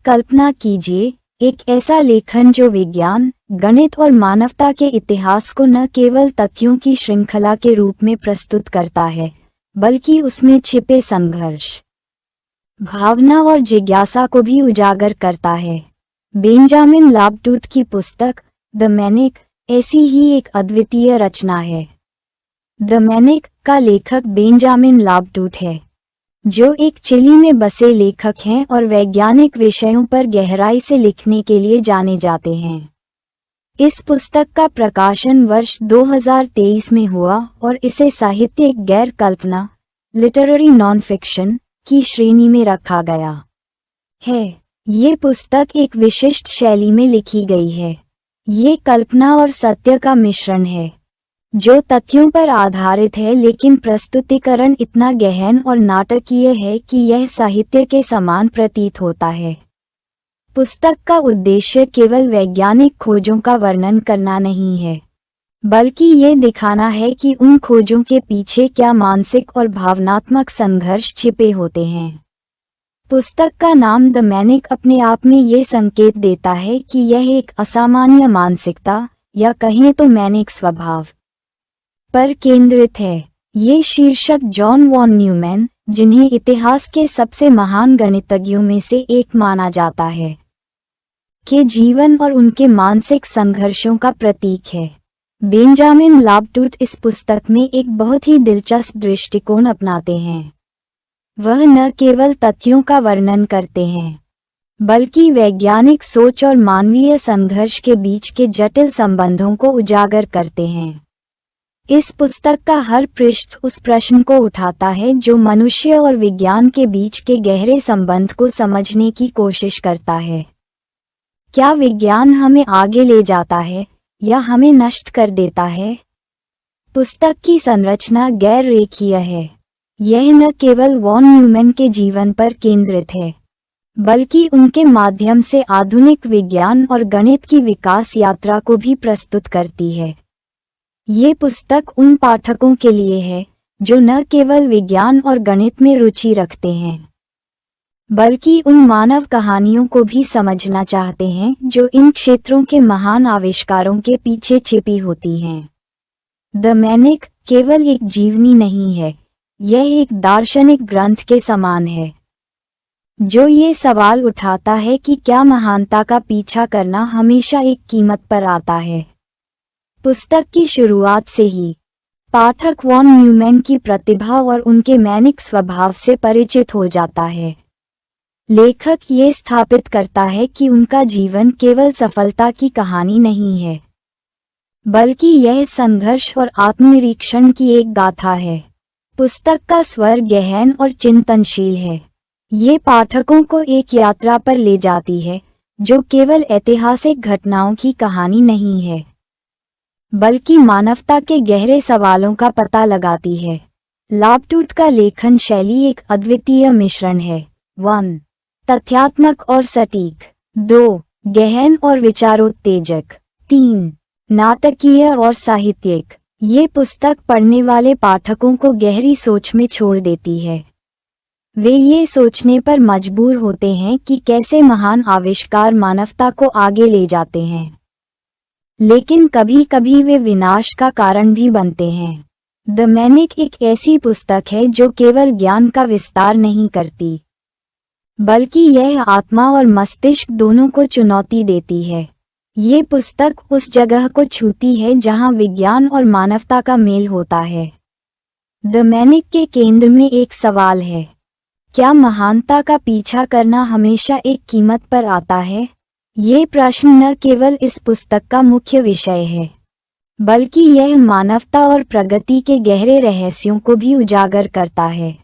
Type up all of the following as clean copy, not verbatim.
कल्पना कीजिए, एक ऐसा लेखन जो विज्ञान, गणित और मानवता के इतिहास को न केवल तथ्यों की श्रृंखला के रूप में प्रस्तुत करता है, बल्कि उसमें छिपे संघर्ष, भावना और जिज्ञासा को भी उजागर करता है। बेंजामिन लाबटूट की पुस्तक द मैनिक ऐसी ही एक अद्वितीय रचना है। द मैनिक का लेखक बेंजामिन लाबटूट है, जो एक चिली में बसे लेखक हैं और वैज्ञानिक विषयों पर गहराई से लिखने के लिए जाने जाते हैं। इस पुस्तक का प्रकाशन वर्ष 2023 में हुआ और इसे साहित्यिक गैर कल्पना लिटरेरी नॉन फिक्शन की श्रेणी में रखा गया है। ये पुस्तक एक विशिष्ट शैली में लिखी गई है। ये कल्पना और सत्य का मिश्रण है, जो तथ्यों पर आधारित है, लेकिन प्रस्तुतिकरण इतना गहन और नाटकीय है कि यह साहित्य के समान प्रतीत होता है। पुस्तक का उद्देश्य केवल वैज्ञानिक खोजों का वर्णन करना नहीं है, बल्कि ये दिखाना है कि उन खोजों के पीछे क्या मानसिक और भावनात्मक संघर्ष छिपे होते हैं। पुस्तक का नाम द मैनिक अपने आप में ये संकेत देता है कि यह एक असामान्य मानसिकता, या कहें तो मैनिक स्वभाव पर केंद्रित है। ये शीर्षक जॉन वॉन न्यूमैन, जिन्हें इतिहास के सबसे महान गणितज्ञों में से एक माना जाता है, के जीवन और उनके मानसिक संघर्षों का प्रतीक है। बेंजामिन लाबटूट इस पुस्तक में एक बहुत ही दिलचस्प दृष्टिकोण अपनाते हैं। वह न केवल तथ्यों का वर्णन करते हैं, बल्कि वैज्ञानिक सोच और मानवीय संघर्ष के बीच के जटिल संबंधों को उजागर करते हैं। इस पुस्तक का हर पृष्ठ उस प्रश्न को उठाता है जो मनुष्य और विज्ञान के बीच के गहरे संबंध को समझने की कोशिश करता है। क्या विज्ञान हमें आगे ले जाता है या हमें नष्ट कर देता है? पुस्तक की संरचना गैर रेखीय है। यह न केवल वॉन न्यूमैन के जीवन पर केंद्रित है, बल्कि उनके माध्यम से आधुनिक विज्ञान और गणित की विकास यात्रा को भी प्रस्तुत करती है। ये पुस्तक उन पाठकों के लिए है जो न केवल विज्ञान और गणित में रुचि रखते हैं, बल्कि उन मानव कहानियों को भी समझना चाहते हैं जो इन क्षेत्रों के महान आविष्कारों के पीछे छिपी होती हैं। द मैनिक केवल एक जीवनी नहीं है, यह एक दार्शनिक ग्रंथ के समान है, जो ये सवाल उठाता है कि क्या महानता का पीछा करना हमेशा एक कीमत पर आता है। पुस्तक की शुरुआत से ही पाठक वॉन न्यूमैन की प्रतिभा और उनके मैनिक स्वभाव से परिचित हो जाता है। लेखक ये स्थापित करता है कि उनका जीवन केवल सफलता की कहानी नहीं है, बल्कि यह संघर्ष और आत्मनिरीक्षण की एक गाथा है। पुस्तक का स्वर गहन और चिंतनशील है। ये पाठकों को एक यात्रा पर ले जाती है जो केवल ऐतिहासिक घटनाओं की कहानी नहीं है, बल्कि मानवता के गहरे सवालों का पता लगाती है। लाबटूट का लेखन शैली एक अद्वितीय मिश्रण है। 1. तथ्यात्मक और सटीक। 2. गहन और विचारोत्तेजक। 3. नाटकीय और साहित्यिक। ये पुस्तक पढ़ने वाले पाठकों को गहरी सोच में छोड़ देती है। वे ये सोचने पर मजबूर होते हैं कि कैसे महान आविष्कार मानवता को आगे ले जाते हैं, लेकिन कभी कभी वे विनाश का कारण भी बनते हैं। द मैनिक एक ऐसी पुस्तक है जो केवल ज्ञान का विस्तार नहीं करती, बल्कि यह आत्मा और मस्तिष्क दोनों को चुनौती देती है। ये पुस्तक उस जगह को छूती है जहां विज्ञान और मानवता का मेल होता है। द मैनिक के केंद्र में एक सवाल है, क्या महानता का पीछा करना हमेशा एक कीमत पर आता है? ये प्रश्न न केवल इस पुस्तक का मुख्य विषय है, बल्कि यह मानवता और प्रगति के गहरे रहस्यों को भी उजागर करता है।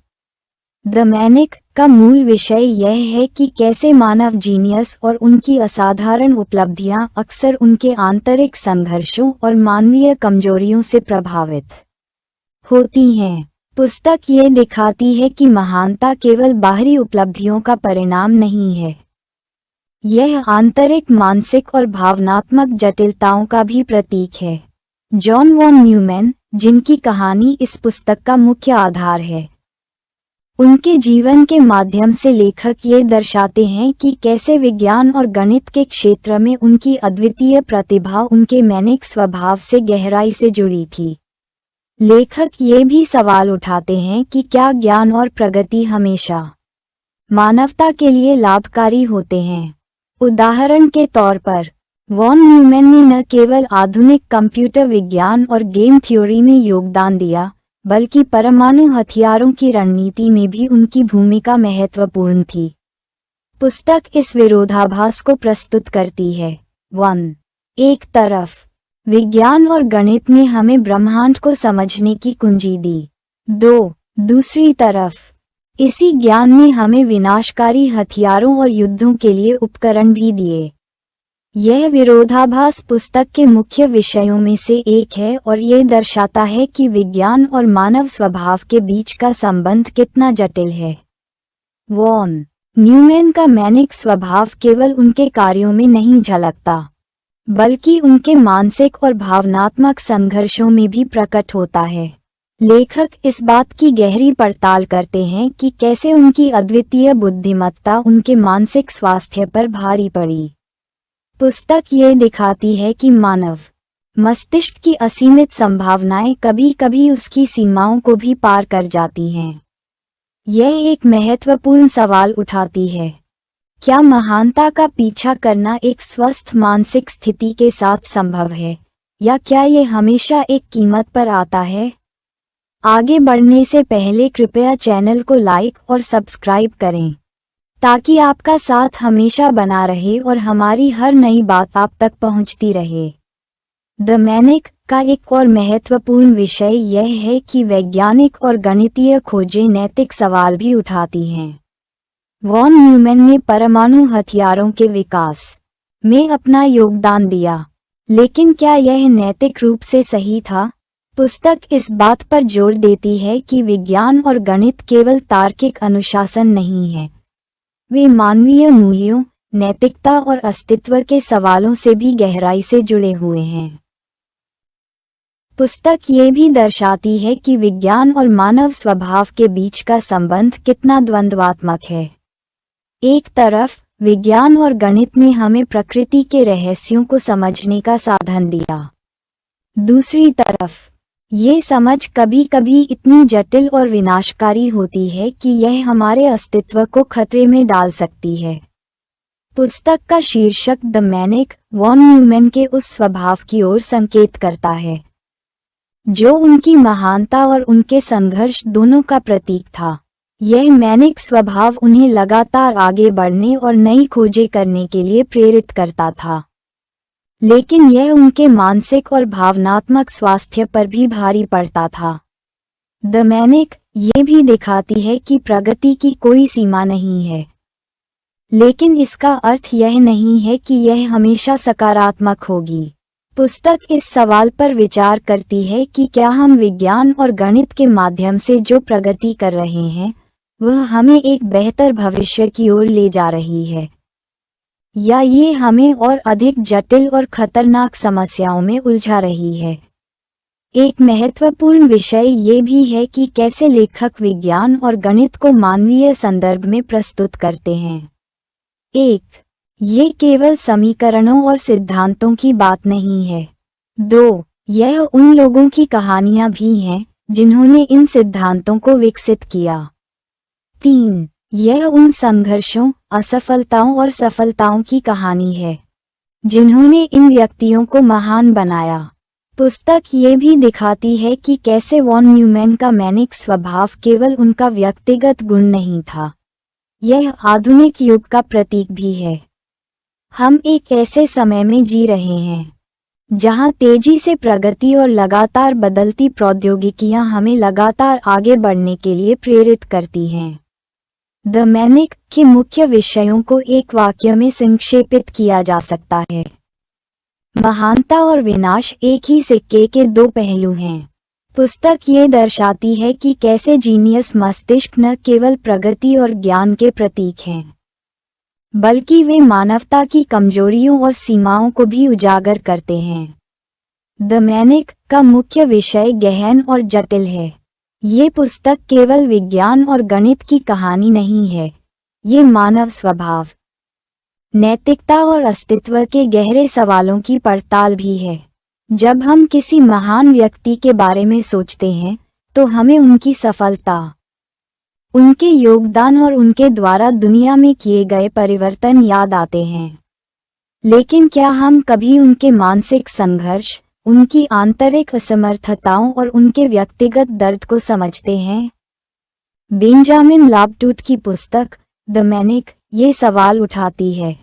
द मैनिक का मूल विषय यह है कि कैसे मानव जीनियस और उनकी असाधारण उपलब्धियां अक्सर उनके आंतरिक संघर्षों और मानवीय कमजोरियों से प्रभावित होती हैं। पुस्तक ये दिखाती है कि महानता केवल बाहरी उपलब्धियों का परिणाम नहीं है, यह आंतरिक, मानसिक और भावनात्मक जटिलताओं का भी प्रतीक है। जॉन वॉन न्यूमैन, जिनकी कहानी इस पुस्तक का मुख्य आधार है, उनके जीवन के माध्यम से लेखक ये दर्शाते हैं कि कैसे विज्ञान और गणित के क्षेत्र में उनकी अद्वितीय प्रतिभा उनके मैनिक स्वभाव से गहराई से जुड़ी थी। लेखक ये भी सवाल उठाते हैं कि क्या ज्ञान और प्रगति हमेशा मानवता के लिए लाभकारी होते हैं। उदाहरण के तौर पर वॉन न्यूमैन ने न केवल आधुनिक कंप्यूटर विज्ञान और गेम थ्योरी में योगदान दिया, बल्कि परमाणु हथियारों की रणनीति में भी उनकी भूमिका महत्वपूर्ण थी। पुस्तक इस विरोधाभास को प्रस्तुत करती है। 1. एक तरफ विज्ञान और गणित ने हमें ब्रह्मांड को समझने की कुंजी दी। 2. दूसरी तरफ इसी ज्ञान ने हमें विनाशकारी हथियारों और युद्धों के लिए उपकरण भी दिए। यह विरोधाभास पुस्तक के मुख्य विषयों में से एक है और ये दर्शाता है कि विज्ञान और मानव स्वभाव के बीच का संबंध कितना जटिल है। वॉन न्यूमैन का मैनिक स्वभाव केवल उनके कार्यों में नहीं झलकता, बल्कि उनके मानसिक और भावनात्मक संघर्षों में भी प्रकट होता है। लेखक इस बात की गहरी पड़ताल करते हैं कि कैसे उनकी अद्वितीय बुद्धिमत्ता उनके मानसिक स्वास्थ्य पर भारी पड़ी। पुस्तक ये दिखाती है कि मानव मस्तिष्क की असीमित संभावनाएं कभी-कभी उसकी सीमाओं को भी पार कर जाती हैं। यह एक महत्वपूर्ण सवाल उठाती है, क्या महानता का पीछा करना एक स्वस्थ मानसिक स्थिति के साथ संभव है, या क्या यह हमेशा एक कीमत पर आता है? आगे बढ़ने से पहले कृपया चैनल को लाइक और सब्सक्राइब करें, ताकि आपका साथ हमेशा बना रहे और हमारी हर नई बात आप तक पहुंचती रहे। द मैनिक का एक और महत्वपूर्ण विषय यह है कि वैज्ञानिक और गणितीय खोजें नैतिक सवाल भी उठाती हैं। वॉन न्यूमैन ने परमाणु हथियारों के विकास में अपना योगदान दिया, लेकिन क्या यह नैतिक रूप से सही था? पुस्तक इस बात पर जोर देती है कि विज्ञान और गणित केवल तार्किक अनुशासन नहीं है, वे मानवीय मूल्यों, नैतिकता और अस्तित्व के सवालों से भी गहराई से जुड़े हुए हैं। पुस्तक ये भी दर्शाती है कि विज्ञान और मानव स्वभाव के बीच का संबंध कितना द्वंद्वात्मक है। एक तरफ विज्ञान और गणित ने हमें प्रकृति के रहस्यों को समझने का साधन दिया। दूसरी तरफ ये समझ कभी-कभी इतनी जटिल और विनाशकारी होती है कि यह हमारे अस्तित्व को खतरे में डाल सकती है। पुस्तक का शीर्षक द मैनिक वॉन न्यूमैन के उस स्वभाव की ओर संकेत करता है, जो उनकी महानता और उनके संघर्ष दोनों का प्रतीक था। यह मैनिक स्वभाव उन्हें लगातार आगे बढ़ने और नई खोजें करने के लिए प्रेरित करता था, लेकिन यह उनके मानसिक और भावनात्मक स्वास्थ्य पर भी भारी पड़ता था। द मैनिक ये भी दिखाती है कि प्रगति की कोई सीमा नहीं है, लेकिन इसका अर्थ यह नहीं है कि यह हमेशा सकारात्मक होगी। पुस्तक इस सवाल पर विचार करती है कि क्या हम विज्ञान और गणित के माध्यम से जो प्रगति कर रहे हैं, वह हमें एक बेहतर भविष्य की ओर ले जा रही है, या ये हमें और अधिक जटिल और खतरनाक समस्याओं में उलझा रही है। एक महत्वपूर्ण विषय ये भी है कि कैसे लेखक विज्ञान और गणित को मानवीय संदर्भ में प्रस्तुत करते हैं। 1. ये केवल समीकरणों और सिद्धांतों की बात नहीं है। 2. यह उन लोगों की कहानियां भी हैं जिन्होंने इन सिद्धांतों को विकसित किया। 3. यह उन संघर्षों, असफलताओं और सफलताओं की कहानी है जिन्होंने इन व्यक्तियों को महान बनाया। पुस्तक ये भी दिखाती है कि कैसे वॉन न्यूमैन का मैनिक स्वभाव केवल उनका व्यक्तिगत गुण नहीं था, यह आधुनिक युग का प्रतीक भी है। हम एक ऐसे समय में जी रहे हैं जहां तेजी से प्रगति और लगातार बदलती प्रौद्योगिकियां हमें लगातार आगे बढ़ने के लिए प्रेरित करती हैं। द मैनिक के मुख्य विषयों को एक वाक्य में संक्षेपित किया जा सकता है, महानता और विनाश एक ही सिक्के के दो पहलू हैं। पुस्तक ये दर्शाती है कि कैसे जीनियस मस्तिष्क न केवल प्रगति और ज्ञान के प्रतीक हैं, बल्कि वे मानवता की कमजोरियों और सीमाओं को भी उजागर करते हैं। द मैनिक का मुख्य विषय गहन और जटिल है, ये पुस्तक केवल विज्ञान और गणित की कहानी नहीं है, ये मानव स्वभाव, नैतिकता और अस्तित्व के गहरे सवालों की पड़ताल भी है। जब हम किसी महान व्यक्ति के बारे में सोचते हैं, तो हमें उनकी सफलता, उनके योगदान और उनके द्वारा दुनिया में किए गए परिवर्तन याद आते हैं। लेकिन क्या हम कभी उनके मानसिक संघर्ष, उनकी आंतरिक असमर्थताओं और उनके व्यक्तिगत दर्द को समझते हैं? बेंजामिन लाबटूट की पुस्तक द मैनिक ये सवाल उठाती है।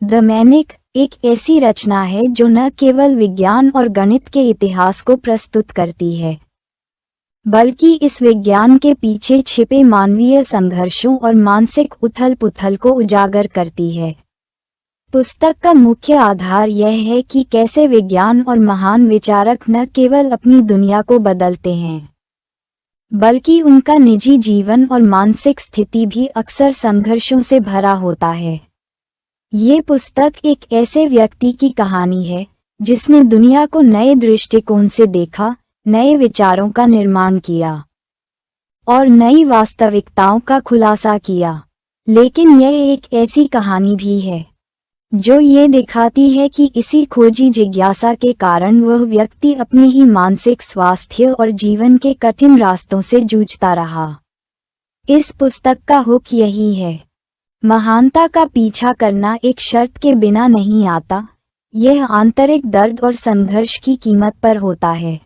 द मैनिक एक ऐसी रचना है जो न केवल विज्ञान और गणित के इतिहास को प्रस्तुत करती है, बल्कि इस विज्ञान के पीछे छिपे मानवीय संघर्षों और मानसिक उथल-पुथल को उजागर करती है। पुस्तक का मुख्य आधार यह है कि कैसे विज्ञान और महान विचारक न केवल अपनी दुनिया को बदलते हैं, बल्कि उनका निजी जीवन और मानसिक स्थिति भी अक्सर संघर्षों से भरा होता है। ये पुस्तक एक ऐसे व्यक्ति की कहानी है जिसने दुनिया को नए दृष्टिकोण से देखा, नए विचारों का निर्माण किया और नई वास्तविकताओं का खुलासा किया। लेकिन यह एक ऐसी कहानी भी है जो ये दिखाती है कि इसी खोजी जिज्ञासा के कारण वह व्यक्ति अपने ही मानसिक स्वास्थ्य और जीवन के कठिन रास्तों से जूझता रहा। इस पुस्तक का हुक यही है, महानता का पीछा करना एक शर्त के बिना नहीं आता, यह आंतरिक दर्द और संघर्ष की कीमत पर होता है।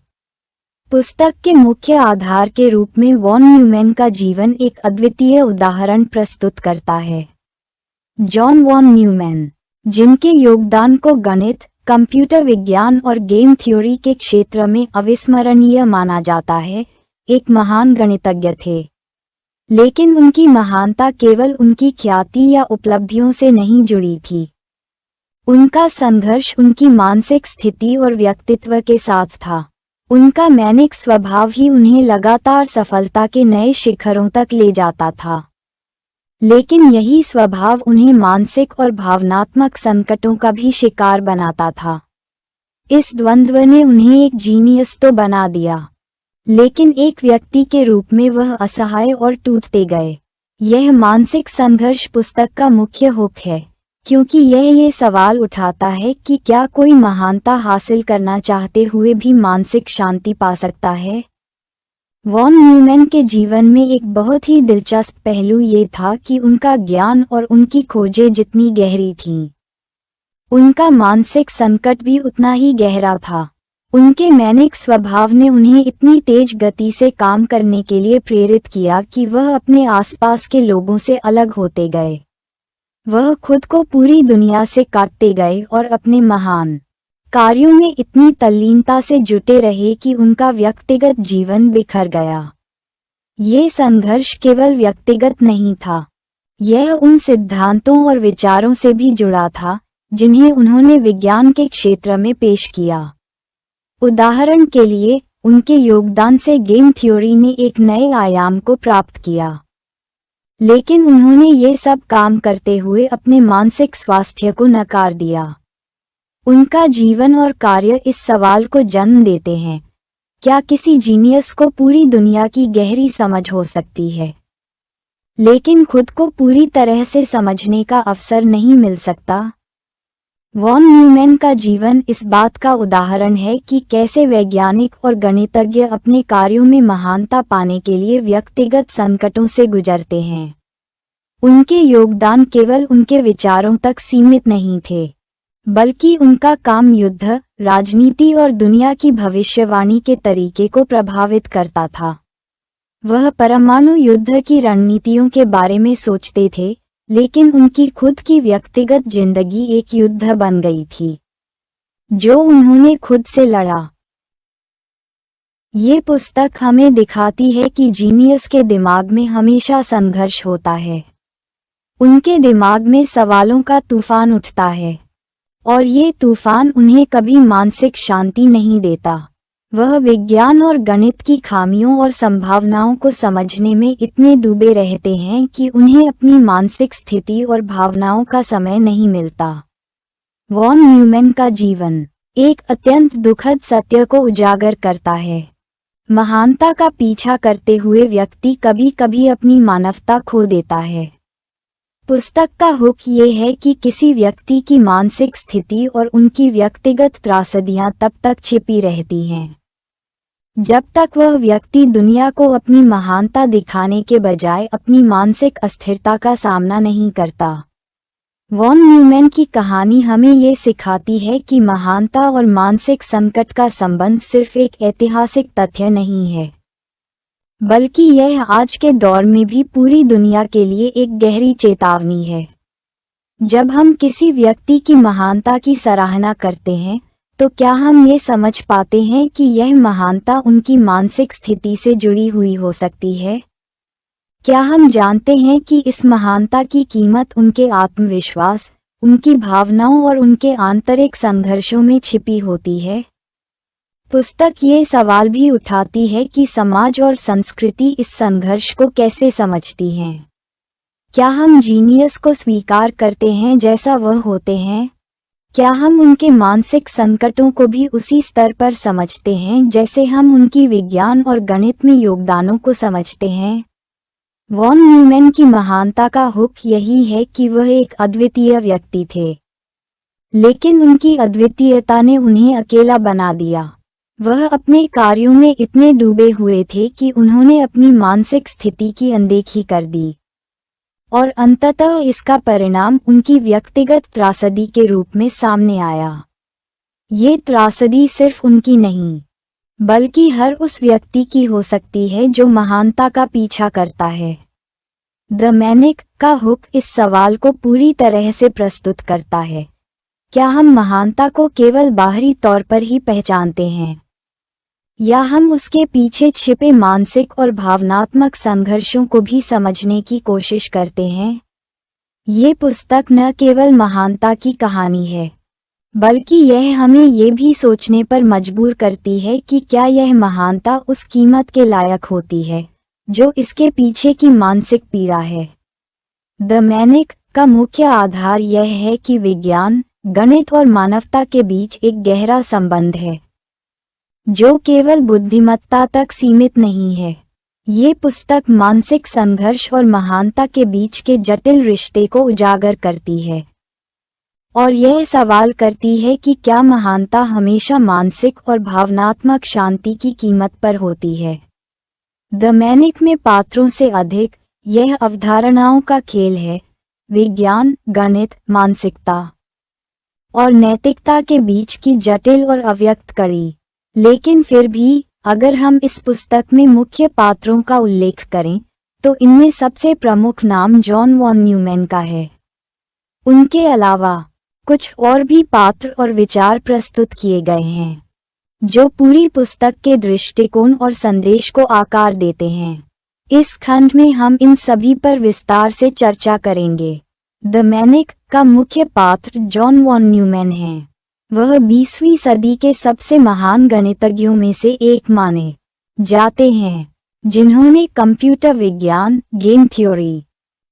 पुस्तक के मुख्य आधार के रूप में वॉन न्यूमैन का जीवन एक अद्वितीय उदाहरण प्रस्तुत करता है। जॉन वॉन न्यूमैन, जिनके योगदान को गणित, कंप्यूटर विज्ञान और गेम थ्योरी के क्षेत्र में अविस्मरणीय माना जाता है, एक महान गणितज्ञ थे। लेकिन उनकी महानता केवल उनकी ख्याति या उपलब्धियों से नहीं जुड़ी थी। उनका संघर्ष उनकी मानसिक स्थिति और व्यक्तित्व के साथ था। उनका मैनिक स्वभाव ही उन्हें लगातार सफलता के नए शिखरों तक ले जाता था। लेकिन यही स्वभाव उन्हें मानसिक और भावनात्मक संकटों का भी शिकार बनाता था। इस द्वंद्व ने उन्हें एक जीनियस तो बना दिया, लेकिन एक व्यक्ति के रूप में वह असहाय और टूटते गए। यह मानसिक संघर्ष पुस्तक का मुख्य हुक है, क्योंकि यह ये सवाल उठाता है कि क्या कोई महानता हासिल करना चाहते हुए भी मानसिक शांति पा सकता है। वॉन न्यूमैन के जीवन में एक बहुत ही दिलचस्प पहलू ये था कि उनका ज्ञान और उनकी खोजें जितनी गहरी थीं, उनका मानसिक संकट भी उतना ही गहरा था। उनके मैनिक स्वभाव ने उन्हें इतनी तेज गति से काम करने के लिए प्रेरित किया कि वह अपने आसपास के लोगों से अलग होते गए। वह खुद को पूरी दुनिया से काटते गए और अपने महान कार्यों में इतनी तल्लीनता से जुटे रहे कि उनका व्यक्तिगत जीवन बिखर गया। ये संघर्ष केवल व्यक्तिगत नहीं था, यह उन सिद्धांतों और विचारों से भी जुड़ा था जिन्हें उन्होंने विज्ञान के क्षेत्र में पेश किया। उदाहरण के लिए, उनके योगदान से गेम थ्योरी ने एक नए आयाम को प्राप्त किया। लेकिन उन्होंने ये सब काम करते हुए अपने मानसिक स्वास्थ्य को नकार दिया। उनका जीवन और कार्य इस सवाल को जन्म देते हैं, क्या किसी जीनियस को पूरी दुनिया की गहरी समझ हो सकती है, लेकिन खुद को पूरी तरह से समझने का अवसर नहीं मिल सकता? वॉन न्यूमैन का जीवन इस बात का उदाहरण है कि कैसे वैज्ञानिक और गणितज्ञ अपने कार्यों में महानता पाने के लिए व्यक्तिगत संकटों से गुजरते हैं। उनके योगदान केवल उनके विचारों तक सीमित नहीं थे, बल्कि उनका काम युद्ध, राजनीति और दुनिया की भविष्यवाणी के तरीके को प्रभावित करता था। वह परमाणु युद्ध की रणनीतियों के बारे में सोचते थे, लेकिन उनकी खुद की व्यक्तिगत जिंदगी एक युद्ध बन गई थी, जो उन्होंने खुद से लड़ा। ये पुस्तक हमें दिखाती है कि जीनियस के दिमाग में हमेशा संघर्ष होता है। उनके दिमाग में सवालों का तूफान उठता है, और ये तूफान उन्हें कभी मानसिक शांति नहीं देता। वह विज्ञान और गणित की खामियों और संभावनाओं को समझने में इतने डूबे रहते हैं कि उन्हें अपनी मानसिक स्थिति और भावनाओं का समय नहीं मिलता। वॉन न्यूमैन का जीवन एक अत्यंत दुखद सत्य को उजागर करता है। महानता का पीछा करते हुए व्यक्ति कभी कभी अपनी मानवता खो देता है। पुस्तक का हुक ये है कि किसी व्यक्ति की मानसिक स्थिति और उनकी व्यक्तिगत त्रासदियां तब तक छिपी रहती हैं जब तक वह व्यक्ति दुनिया को अपनी महानता दिखाने के बजाय अपनी मानसिक अस्थिरता का सामना नहीं करता। वॉन न्यूमैन की कहानी हमें ये सिखाती है कि महानता और मानसिक संकट का संबंध सिर्फ एक ऐतिहासिक तथ्य नहीं है, बल्कि यह आज के दौर में भी पूरी दुनिया के लिए एक गहरी चेतावनी है। जब हम किसी व्यक्ति की महानता की सराहना करते हैं तो क्या हम ये समझ पाते हैं कि यह महानता उनकी मानसिक स्थिति से जुड़ी हुई हो सकती है? क्या हम जानते हैं कि इस महानता की कीमत उनके आत्मविश्वास, उनकी भावनाओं और उनके आंतरिक संघर्षों में छिपी होती है? पुस्तक ये सवाल भी उठाती है कि समाज और संस्कृति इस संघर्ष को कैसे समझती हैं। क्या हम जीनियस को स्वीकार करते हैं जैसा वह होते हैं? क्या हम उनके मानसिक संकटों को भी उसी स्तर पर समझते हैं जैसे हम उनकी विज्ञान और गणित में योगदानों को समझते हैं? वॉन न्यूमैन की महानता का हुक यही है कि वह एक अद्वितीय व्यक्ति थे, लेकिन उनकी अद्वितीयता ने उन्हें अकेला बना दिया। वह अपने कार्यों में इतने डूबे हुए थे कि उन्होंने अपनी मानसिक स्थिति की अनदेखी कर दी, और अंततः इसका परिणाम उनकी व्यक्तिगत त्रासदी के रूप में सामने आया। ये त्रासदी सिर्फ उनकी नहीं, बल्कि हर उस व्यक्ति की हो सकती है जो महानता का पीछा करता है। द मैनिक का हुक इस सवाल को पूरी तरह से प्रस्तुत करता है। क्या हम महानता को केवल बाहरी तौर पर ही पहचानते हैं, या हम उसके पीछे छिपे मानसिक और भावनात्मक संघर्षों को भी समझने की कोशिश करते हैं? ये पुस्तक न केवल महानता की कहानी है, बल्कि यह हमें ये भी सोचने पर मजबूर करती है कि क्या यह महानता उस कीमत के लायक होती है जो इसके पीछे की मानसिक पीड़ा है। द मैनिक का मुख्य आधार यह है कि विज्ञान, गणित और मानवता के बीच एक गहरा संबंध है जो केवल बुद्धिमत्ता तक सीमित नहीं है। ये पुस्तक मानसिक संघर्ष और महानता के बीच के जटिल रिश्ते को उजागर करती है और यह सवाल करती है कि क्या महानता हमेशा मानसिक और भावनात्मक शांति की कीमत पर होती है। द मैनिक में पात्रों से अधिक यह अवधारणाओं का खेल है, विज्ञान, गणित, मानसिकता और नैतिकता के बीच की जटिल और अव्यक्त कड़ी। लेकिन फिर भी अगर हम इस पुस्तक में मुख्य पात्रों का उल्लेख करें तो इनमें सबसे प्रमुख नाम जॉन वॉन न्यूमैन का है। उनके अलावा कुछ और भी पात्र और विचार प्रस्तुत किए गए हैं जो पूरी पुस्तक के दृष्टिकोण और संदेश को आकार देते हैं। इस खंड में हम इन सभी पर विस्तार से चर्चा करेंगे। द मैनिक का मुख्य पात्र जॉन वॉन न्यूमैन है। वह 20वीं सदी के सबसे महान गणितज्ञों में से एक माने जाते हैं जिन्होंने कंप्यूटर विज्ञान, गेम थ्योरी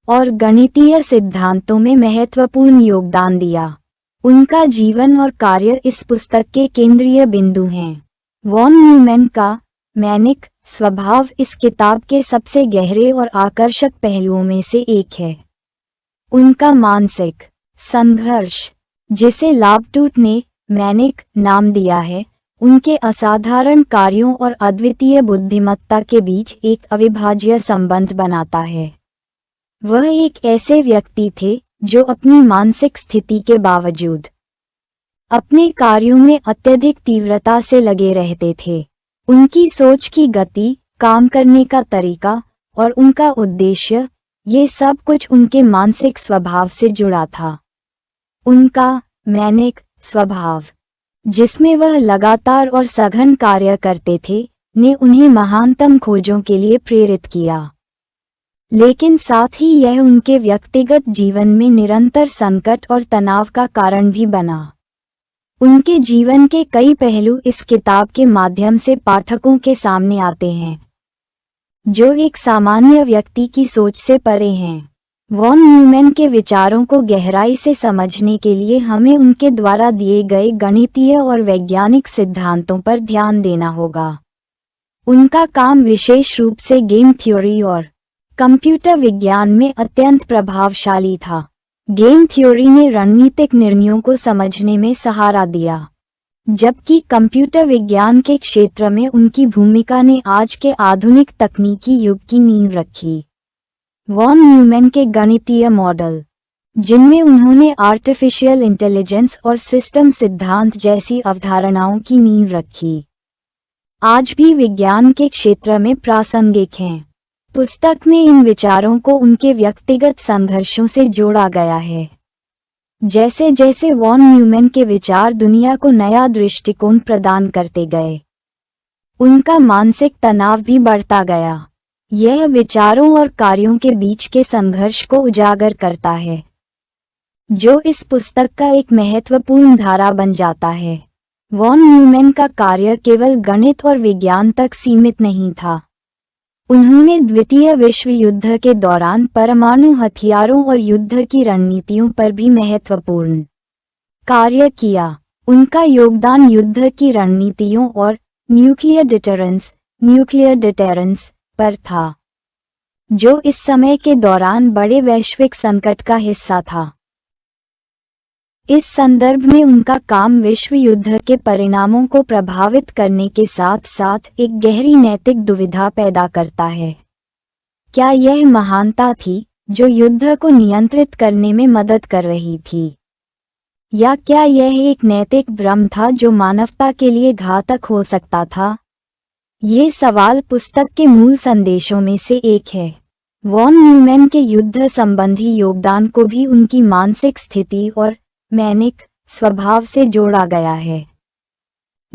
और गणितीय सिद्धांतों में महत्वपूर्ण योगदान दिया। उनका जीवन और कार्य इस पुस्तक के केंद्रीय बिंदु हैं। वॉन न्यूमैन का मैनिक स्वभाव इस किताब के सबसे गहरे और आकर्षक पहलुओं में से एक है। उनका मानसिक संघर्ष, जिसे लाबटूट ने मैनिक नाम दिया है, उनके असाधारण कार्यों और अद्वितीय बुद्धिमत्ता के बीच एक अविभाज्य संबंध बनाता है। वह एक ऐसे व्यक्ति थे जो अपनी मानसिक स्थिति के बावजूद अपने कार्यों में अत्यधिक तीव्रता से लगे रहते थे। उनकी सोच की गति, काम करने का तरीका और उनका उद्देश्य, ये सब कुछ उनके मानसिक स्वभाव से जुड़ा था। उनका मैनिक स्वभाव, जिसमें वह लगातार और सघन कार्य करते थे, ने उन्हें महानतम खोजों के लिए प्रेरित किया। लेकिन साथ ही यह उनके व्यक्तिगत जीवन में निरंतर संकट और तनाव का कारण भी बना। उनके जीवन के कई पहलू इस किताब के माध्यम से पाठकों के सामने आते हैं, जो एक सामान्य व्यक्ति की सोच से परे हैं। वॉन न्यूमैन के विचारों को गहराई से समझने के लिए हमें उनके द्वारा दिए गए गणितीय और वैज्ञानिक सिद्धांतों पर ध्यान देना होगा। उनका काम विशेष रूप से गेम थ्योरी और कंप्यूटर विज्ञान में अत्यंत प्रभावशाली था। गेम थ्योरी ने रणनीतिक निर्णयों को समझने में सहारा दिया, जबकि कंप्यूटर विज्ञान के क्षेत्र में उनकी भूमिका ने आज के आधुनिक तकनीकी युग की नींव रखी। वॉन न्यूमैन के गणितीय मॉडल, जिनमें उन्होंने आर्टिफिशियल इंटेलिजेंस और सिस्टम सिद्धांत जैसी अवधारणाओं की नींव रखी, आज भी विज्ञान के क्षेत्र में प्रासंगिक हैं। पुस्तक में इन विचारों को उनके व्यक्तिगत संघर्षों से जोड़ा गया है। जैसे जैसे वॉन न्यूमैन के विचार दुनिया को नया दृष्टिकोण प्रदान करते गए, उनका मानसिक तनाव भी बढ़ता गया। यह विचारों और कार्यों के बीच के संघर्ष को उजागर करता है, जो इस पुस्तक का एक महत्वपूर्ण धारा बन जाता है। वॉन न्यूमैन का कार्य केवल गणित और विज्ञान तक सीमित नहीं था। उन्होंने द्वितीय विश्व युद्ध के दौरान परमाणु हथियारों और युद्ध की रणनीतियों पर भी महत्वपूर्ण कार्य किया। उनका योगदान युद्ध की रणनीतियों और न्यूक्लियर डिटरेंस पर था, जो इस समय के दौरान बड़े वैश्विक संकट का हिस्सा था। इस संदर्भ में उनका काम विश्व युद्ध के परिणामों को प्रभावित करने के साथ साथ एक गहरी नैतिक दुविधा पैदा करता है। क्या यह महानता थी जो युद्ध को नियंत्रित करने में मदद कर रही थी, या क्या यह एक नैतिक भ्रम था जो मानवता के लिए घातक हो सकता था? ये सवाल पुस्तक के मूल संदेशों में से एक है। वॉन न्यूमैन के युद्ध संबंधी योगदान को भी उनकी मानसिक स्थिति और मैनिक स्वभाव से जोड़ा गया है,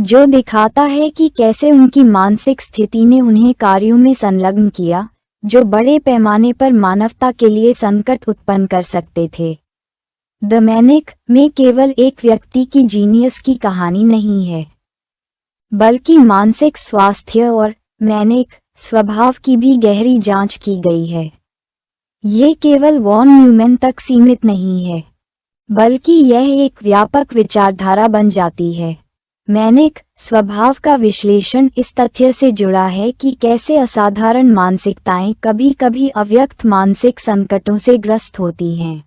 जो दिखाता है कि कैसे उनकी मानसिक स्थिति ने उन्हें कार्यों में संलग्न किया जो बड़े पैमाने पर मानवता के लिए संकट उत्पन्न कर सकते थे। द मैनिक में केवल एक व्यक्ति की जीनियस की कहानी नहीं है, बल्कि मानसिक स्वास्थ्य और मैनिक स्वभाव की भी गहरी जांच की गई है। ये केवल वॉन न्यूमैन तक सीमित नहीं है, बल्कि यह एक व्यापक विचारधारा बन जाती है। मैनिक स्वभाव का विश्लेषण इस तथ्य से जुड़ा है कि कैसे असाधारण मानसिकताएं कभी-कभी अव्यक्त मानसिक संकटों से ग्रस्त होती हैं।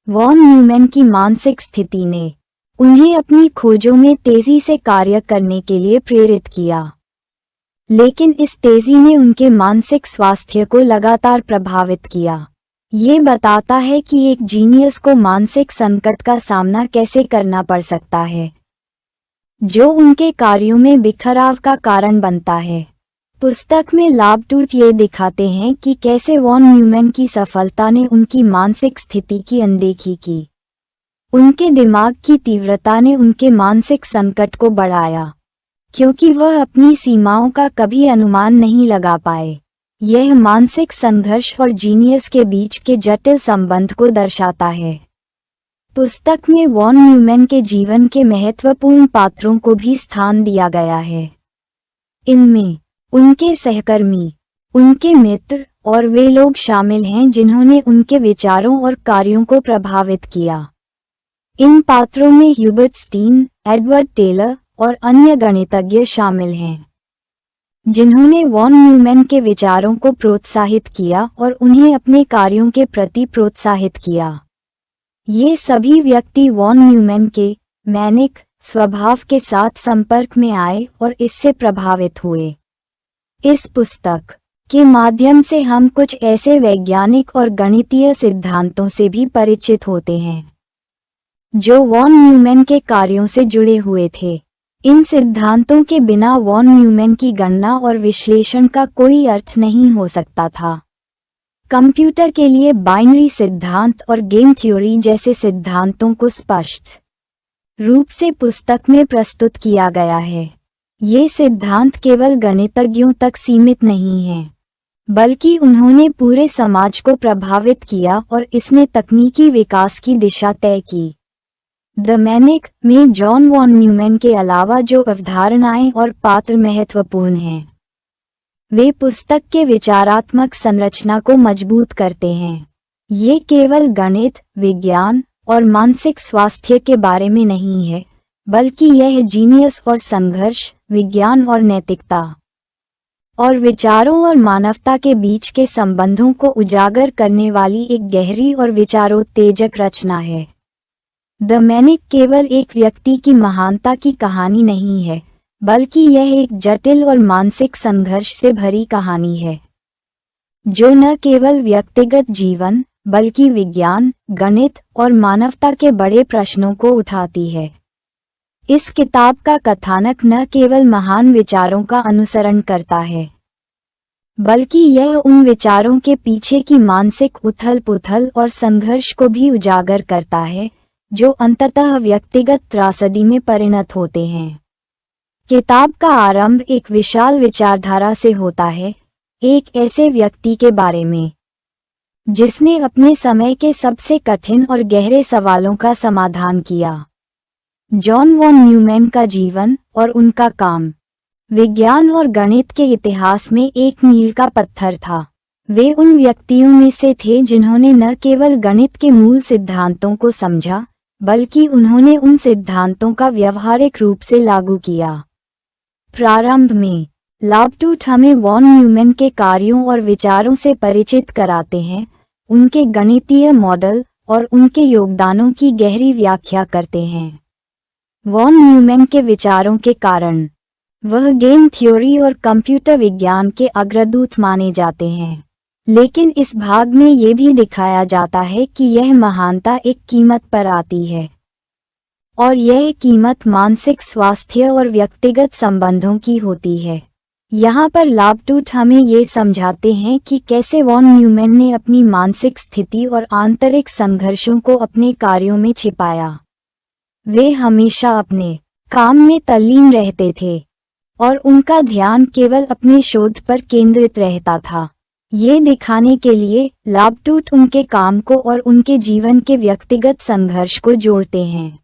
वॉन न्यूमैन की मानसिक स्थिति ने उन्हें अपनी खोजों में तेजी से कार्य करने के लिए प्रेरित किया, लेकिन इस तेजी ने उनके मानसिक स्वास्थ्य को लगातार प्रभावित किया। ये बताता है कि एक जीनियस को मानसिक संकट का सामना कैसे करना पड़ सकता है, जो उनके कार्यों में बिखराव का कारण बनता है। पुस्तक में लाबटूट ये दिखाते हैं कि कैसे वॉन न्यूमैन की सफलता ने उनकी मानसिक स्थिति की अनदेखी की। उनके दिमाग की तीव्रता ने उनके मानसिक संकट को बढ़ाया, क्योंकि वह अपनी सीमाओं का कभी अनुमान नहीं लगा पाए। यह मानसिक संघर्ष और जीनियस के बीच के जटिल संबंध को दर्शाता है। पुस्तक में वॉन न्यूमैन के जीवन के महत्वपूर्ण पात्रों को भी स्थान दिया गया है। इनमें उनके सहकर्मी, उनके मित्र और वे लोग शामिल हैं जिन्होंने उनके विचारों और कार्यों को प्रभावित किया। इन पात्रों में ह्यूबर्ट स्टीन, एडवर्ड टेलर और अन्य गणितज्ञ शामिल हैं, जिन्होंने वॉन न्यूमैन के विचारों को प्रोत्साहित किया और उन्हें अपने कार्यों के प्रति प्रोत्साहित किया। ये सभी व्यक्ति वॉन न्यूमैन के मैनिक स्वभाव के साथ संपर्क में आए और इससे प्रभावित हुए। इस पुस्तक के माध्यम से हम कुछ ऐसे वैज्ञानिक और गणितीय सिद्धांतों से भी परिचित होते हैं जो वॉन न्यूमैन के कार्यों से जुड़े हुए थे। इन सिद्धांतों के बिना वॉन न्यूमैन की गणना और विश्लेषण का कोई अर्थ नहीं हो सकता था। कंप्यूटर के लिए बाइनरी सिद्धांत और गेम थ्योरी जैसे सिद्धांतों को स्पष्ट रूप से पुस्तक में प्रस्तुत किया गया है। ये सिद्धांत केवल गणितज्ञों तक सीमित नहीं हैं, बल्कि उन्होंने पूरे समाज को प्रभावित किया और इसने तकनीकी विकास की दिशा तय की। द मैनिक में जॉन वॉन न्यूमैन के अलावा जो अवधारणाएं और पात्र महत्वपूर्ण हैं, वे पुस्तक के विचारात्मक संरचना को मजबूत करते हैं। ये केवल गणित, विज्ञान और मानसिक स्वास्थ्य के बारे में नहीं है, बल्कि यह जीनियस और संघर्ष, विज्ञान और नैतिकता, और विचारों और मानवता के बीच के संबंधों को उजागर करने वाली एक गहरी और विचारोत्तेजक रचना है। द मैनिक केवल एक व्यक्ति की महानता की कहानी नहीं है, बल्कि यह एक जटिल और मानसिक संघर्ष से भरी कहानी है, जो न केवल व्यक्तिगत जीवन बल्कि विज्ञान, गणित और मानवता के बड़े प्रश्नों को उठाती है। इस किताब का कथानक न केवल महान विचारों का अनुसरण करता है, बल्कि यह उन विचारों के पीछे की मानसिक उथल-पुथल और संघर्ष को भी उजागर करता है, जो अंततः व्यक्तिगत त्रासदी में परिणत होते हैं। किताब का आरंभ एक विशाल विचारधारा से होता है, एक ऐसे व्यक्ति के बारे में जिसने अपने समय के सबसे कठिन और गहरे सवालों का समाधान किया। जॉन वॉन न्यूमैन का जीवन और उनका काम विज्ञान और गणित के इतिहास में एक मील का पत्थर था। वे उन व्यक्तियों में से थे जिन्होंने न केवल गणित के मूल सिद्धांतों को समझा, बल्कि उन्होंने उन सिद्धांतों का व्यावहारिक रूप से लागू किया। प्रारंभ में लाबटूट हमें वॉन न्यूमैन के कार्यों और विचारों से परिचित कराते हैं, उनके गणितीय मॉडल और उनके योगदानों की गहरी व्याख्या करते हैं। वॉन न्यूमैन के विचारों के कारण वह गेम थ्योरी और कंप्यूटर विज्ञान के अग्रदूत माने जाते हैं, लेकिन इस भाग में ये भी दिखाया जाता है कि यह महानता एक कीमत पर आती है, और यह कीमत मानसिक स्वास्थ्य और व्यक्तिगत संबंधों की होती है। यहाँ पर लाबटूट हमें ये समझाते हैं कि कैसे वॉन न्यूमैन ने अपनी मानसिक स्थिति और आंतरिक संघर्षों को अपने कार्यों में छिपाया। वे हमेशा अपने काम में तल्लीन रहते थे और उनका ध्यान केवल अपने शोध पर केंद्रित रहता था। ये दिखाने के लिए लाबटूट उनके काम को और उनके जीवन के व्यक्तिगत संघर्ष को जोड़ते हैं।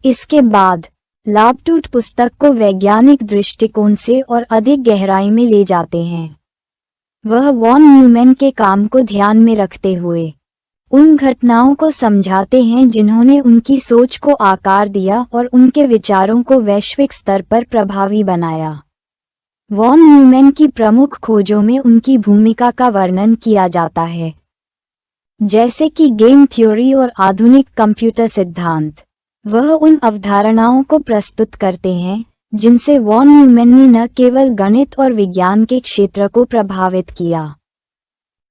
इसके बाद लाबटूट पुस्तक को वैज्ञानिक दृष्टिकोण से और अधिक गहराई में ले जाते हैं। वह वॉन न्यूमैन के काम को ध्यान में रखते हुए उन घटनाओं को समझाते हैं जिन्होंने उनकी सोच को आकार दिया और उनके विचारों को वैश्विक स्तर पर प्रभावी बनाया। वॉन न्यूमैन की प्रमुख खोजों में उनकी भूमिका का वर्णन किया जाता है, जैसे कि गेम थ्योरी और आधुनिक कंप्यूटर सिद्धांत। वह उन अवधारणाओं को प्रस्तुत करते हैं जिनसे वॉन न्यूमैन ने न केवल गणित और विज्ञान के क्षेत्र को प्रभावित किया,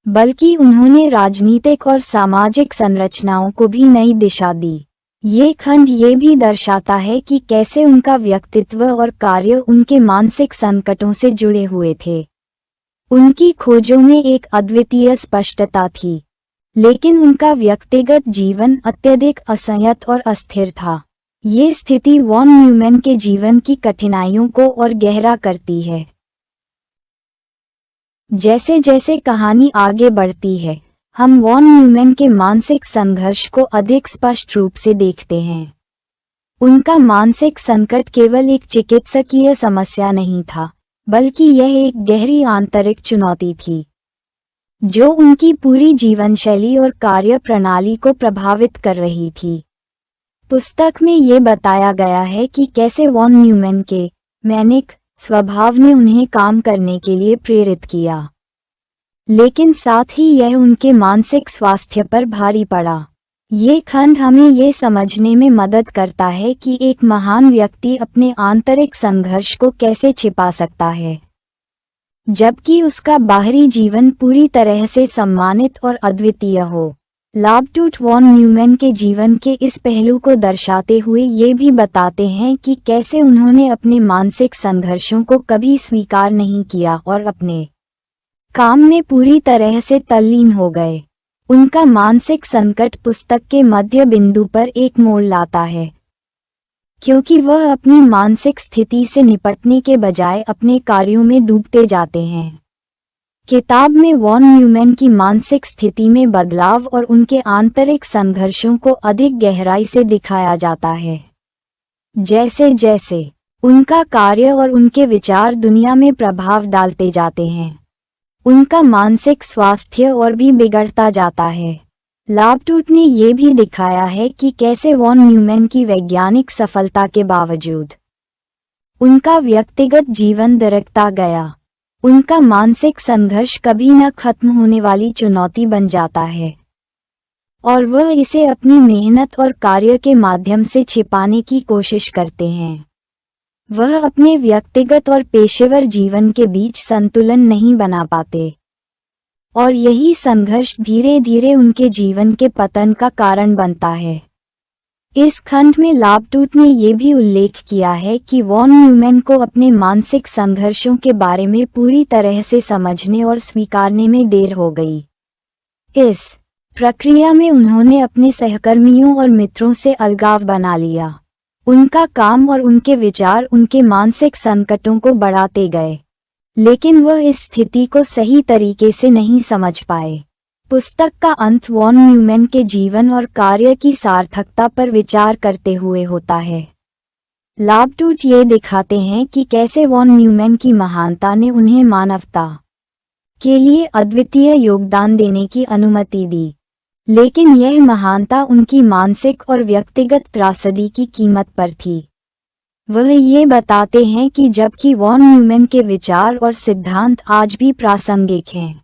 बल्कि उन्होंने राजनीतिक और सामाजिक संरचनाओं को भी नई दिशा दी। ये खंड ये भी दर्शाता है कि कैसे उनका व्यक्तित्व और कार्य उनके मानसिक संकटों से जुड़े हुए थे। उनकी खोजों में एक अद्वितीय स्पष्टता थी, लेकिन उनका व्यक्तिगत जीवन अत्यधिक असंयत और अस्थिर था। ये स्थिति वॉन न्यूमैन के जीवन की कठिनाइयों को और गहरा करती है। जैसे जैसे कहानी आगे बढ़ती है, हम वॉन न्यूमैन के मानसिक संघर्ष को अधिक स्पष्ट रूप से देखते हैं। उनका मानसिक संकट केवल एक चिकित्सकीय समस्या नहीं था, बल्कि यह एक गहरी आंतरिक चुनौती थी, जो उनकी पूरी जीवनशैली और कार्य प्रणाली को प्रभावित कर रही थी। पुस्तक में ये बताया गया है कि कैसे वॉन न्यूमैन के मैनिक स्वभाव ने उन्हें काम करने के लिए प्रेरित किया, लेकिन साथ ही यह उनके मानसिक स्वास्थ्य पर भारी पड़ा। ये खंड हमें ये समझने में मदद करता है कि एक महान व्यक्ति अपने आंतरिक संघर्ष को कैसे छिपा सकता है, जबकि उसका बाहरी जीवन पूरी तरह से सम्मानित और अद्वितीय हो। लाबटूट वॉन न्यूमैन के जीवन के इस पहलू को दर्शाते हुए ये भी बताते हैं कि कैसे उन्होंने अपने मानसिक संघर्षों को कभी स्वीकार नहीं किया और अपने काम में पूरी तरह से तल्लीन हो गए। उनका मानसिक संकट पुस्तक के मध्य बिंदु पर एक मोड़ लाता है, क्योंकि वह अपनी मानसिक स्थिति से निपटने के बजाय अपने कार्यों में डूबते जाते हैं। किताब में वॉन न्यूमैन की मानसिक स्थिति में बदलाव और उनके आंतरिक संघर्षों को अधिक गहराई से दिखाया जाता है। जैसे जैसे उनका कार्य और उनके विचार दुनिया में प्रभाव डालते जाते हैं, उनका मानसिक स्वास्थ्य और भी बिगड़ता जाता है। लाबटूट ने ये भी दिखाया है कि कैसे वॉन न्यूमैन की वैज्ञानिक सफलता के बावजूद उनका व्यक्तिगत जीवन दरकता गया। उनका मानसिक संघर्ष कभी न खत्म होने वाली चुनौती बन जाता है और वह इसे अपनी मेहनत और कार्य के माध्यम से छिपाने की कोशिश करते हैं। वह अपने व्यक्तिगत और पेशेवर जीवन के बीच संतुलन नहीं बना पाते और यही संघर्ष धीरे धीरे उनके जीवन के पतन का कारण बनता है। इस खंड में लाबटूट ने ये भी उल्लेख किया है कि वॉन न्यूमैन को अपने मानसिक संघर्षों के बारे में पूरी तरह से समझने और स्वीकारने में देर हो गई। इस प्रक्रिया में उन्होंने अपने सहकर्मियों और मित्रों से अलगाव बना लिया। उनका काम और उनके विचार उनके मानसिक संकटों को बढ़ाते गए, लेकिन वह इस स्थिति को सही तरीके से नहीं समझ पाए। पुस्तक का अंत वॉन न्यूमैन के जीवन और कार्य की सार्थकता पर विचार करते हुए होता है। लाबटूट ये दिखाते हैं कि कैसे वॉन न्यूमैन की महानता ने उन्हें मानवता के लिए अद्वितीय योगदान देने की अनुमति दी, लेकिन यह महानता उनकी मानसिक और व्यक्तिगत त्रासदी की कीमत पर थी। वह ये बताते हैं कि जबकि वॉन न्यूमैन के विचार और सिद्धांत आज भी प्रासंगिक हैं,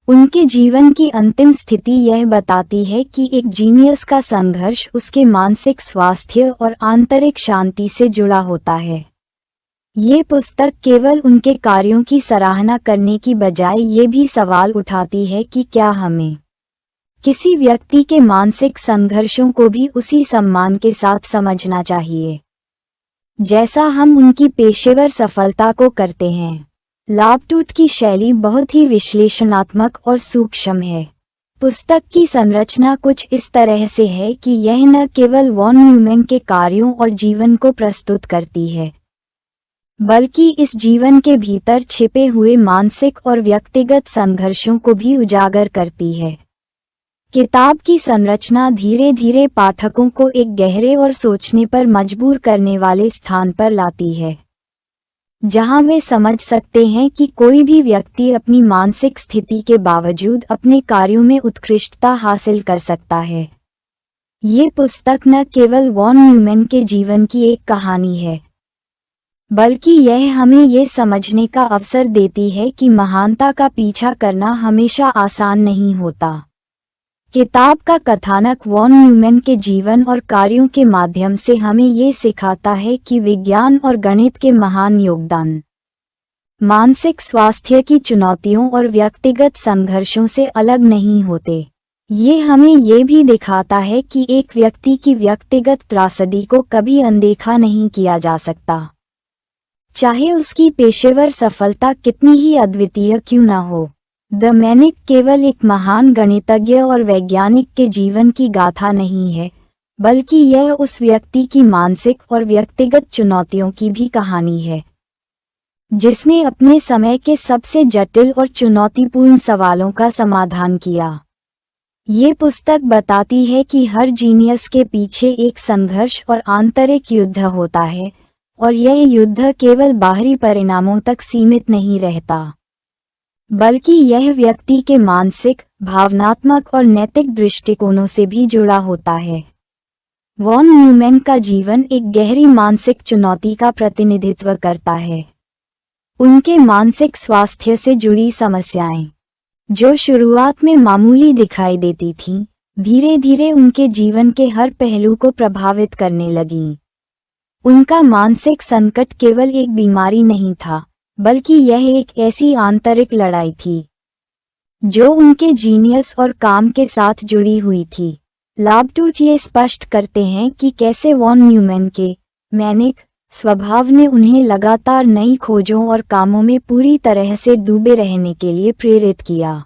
उनके जीवन की अंतिम स्थिति यह बताती है कि एक जीनियस का संघर्ष उसके मानसिक स्वास्थ्य और आंतरिक शांति से जुड़ा होता है। ये पुस्तक केवल उनके कार्यों की सराहना करने की बजाय ये भी सवाल उठाती है कि क्या हमें किसी व्यक्ति के मानसिक संघर्षों को भी उसी सम्मान के साथ समझना चाहिए जैसा हम उनकी पेशेवर सफलता को करते हैं। लाबटूट की शैली बहुत ही विश्लेषणात्मक और सूक्ष्म है। पुस्तक की संरचना कुछ इस तरह से है कि यह न केवल वॉन न्यूमैन के कार्यों और जीवन को प्रस्तुत करती है, बल्कि इस जीवन के भीतर छिपे हुए मानसिक और व्यक्तिगत संघर्षों को भी उजागर करती है। किताब की संरचना धीरे धीरे पाठकों को एक गहरे और सोचने पर मजबूर करने वाले स्थान पर लाती है, जहां वे समझ सकते हैं कि कोई भी व्यक्ति अपनी मानसिक स्थिति के बावजूद अपने कार्यों में उत्कृष्टता हासिल कर सकता है। ये पुस्तक न केवल वॉन न्यूमैन के जीवन की एक कहानी है, बल्कि यह हमें ये समझने का अवसर देती है कि महानता का पीछा करना हमेशा आसान नहीं होता। किताब का कथानक वॉन न्यूमैन के जीवन और कार्यों के माध्यम से हमें ये सिखाता है कि विज्ञान और गणित के महान योगदान मानसिक स्वास्थ्य की चुनौतियों और व्यक्तिगत संघर्षों से अलग नहीं होते। ये हमें ये भी दिखाता है कि एक व्यक्ति की व्यक्तिगत त्रासदी को कभी अनदेखा नहीं किया जा सकता, चाहे उसकी पेशेवर सफलता कितनी ही अद्वितीय क्यों न हो। द मैनिक केवल एक महान गणितज्ञ और वैज्ञानिक के जीवन की गाथा नहीं है, बल्कि यह उस व्यक्ति की मानसिक और व्यक्तिगत चुनौतियों की भी कहानी है, जिसने अपने समय के सबसे जटिल और चुनौतीपूर्ण सवालों का समाधान किया। ये पुस्तक बताती है कि हर जीनियस के पीछे एक संघर्ष और आंतरिक युद्ध होता है, और यह युद्ध केवल बाहरी परिणामों तक सीमित नहीं रहता, बल्कि यह व्यक्ति के मानसिक, भावनात्मक और नैतिक दृष्टिकोणों से भी जुड़ा होता है। वॉन न्यूमैन का जीवन एक गहरी मानसिक चुनौती का प्रतिनिधित्व करता है। उनके मानसिक स्वास्थ्य से जुड़ी समस्याएं, जो शुरुआत में मामूली दिखाई देती थीं, धीरे धीरे उनके जीवन के हर पहलू को प्रभावित करने लगीं। उनका मानसिक संकट केवल एक बीमारी नहीं था, बल्कि यह एक ऐसी आंतरिक लड़ाई थी जो उनके जीनियस और काम के साथ जुड़ी हुई थी। लाबटूट ये स्पष्ट करते हैं कि कैसे वॉन न्यूमैन के मैनिक स्वभाव ने उन्हें लगातार नई खोजों और कामों में पूरी तरह से डूबे रहने के लिए प्रेरित किया,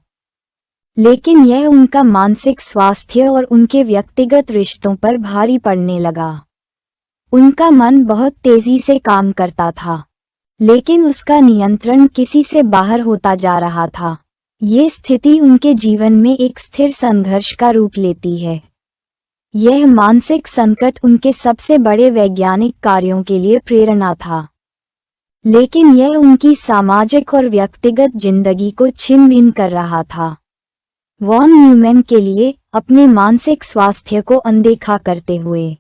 लेकिन यह उनका मानसिक स्वास्थ्य और उनके व्यक्तिगत रिश्तों पर भारी पड़ने लगा। उनका मन बहुत तेजी से काम करता था, लेकिन उसका नियंत्रण किसी से बाहर होता जा रहा था। ये स्थिति उनके जीवन में एक स्थिर संघर्ष का रूप लेती है। यह मानसिक संकट उनके सबसे बड़े वैज्ञानिक कार्यों के लिए प्रेरणा था, लेकिन यह उनकी सामाजिक और व्यक्तिगत जिंदगी को छिन्न भिन्न कर रहा था। वॉन न्यूमैन के लिए अपने मानसिक स्वास्थ्य को अनदेखा करते हुए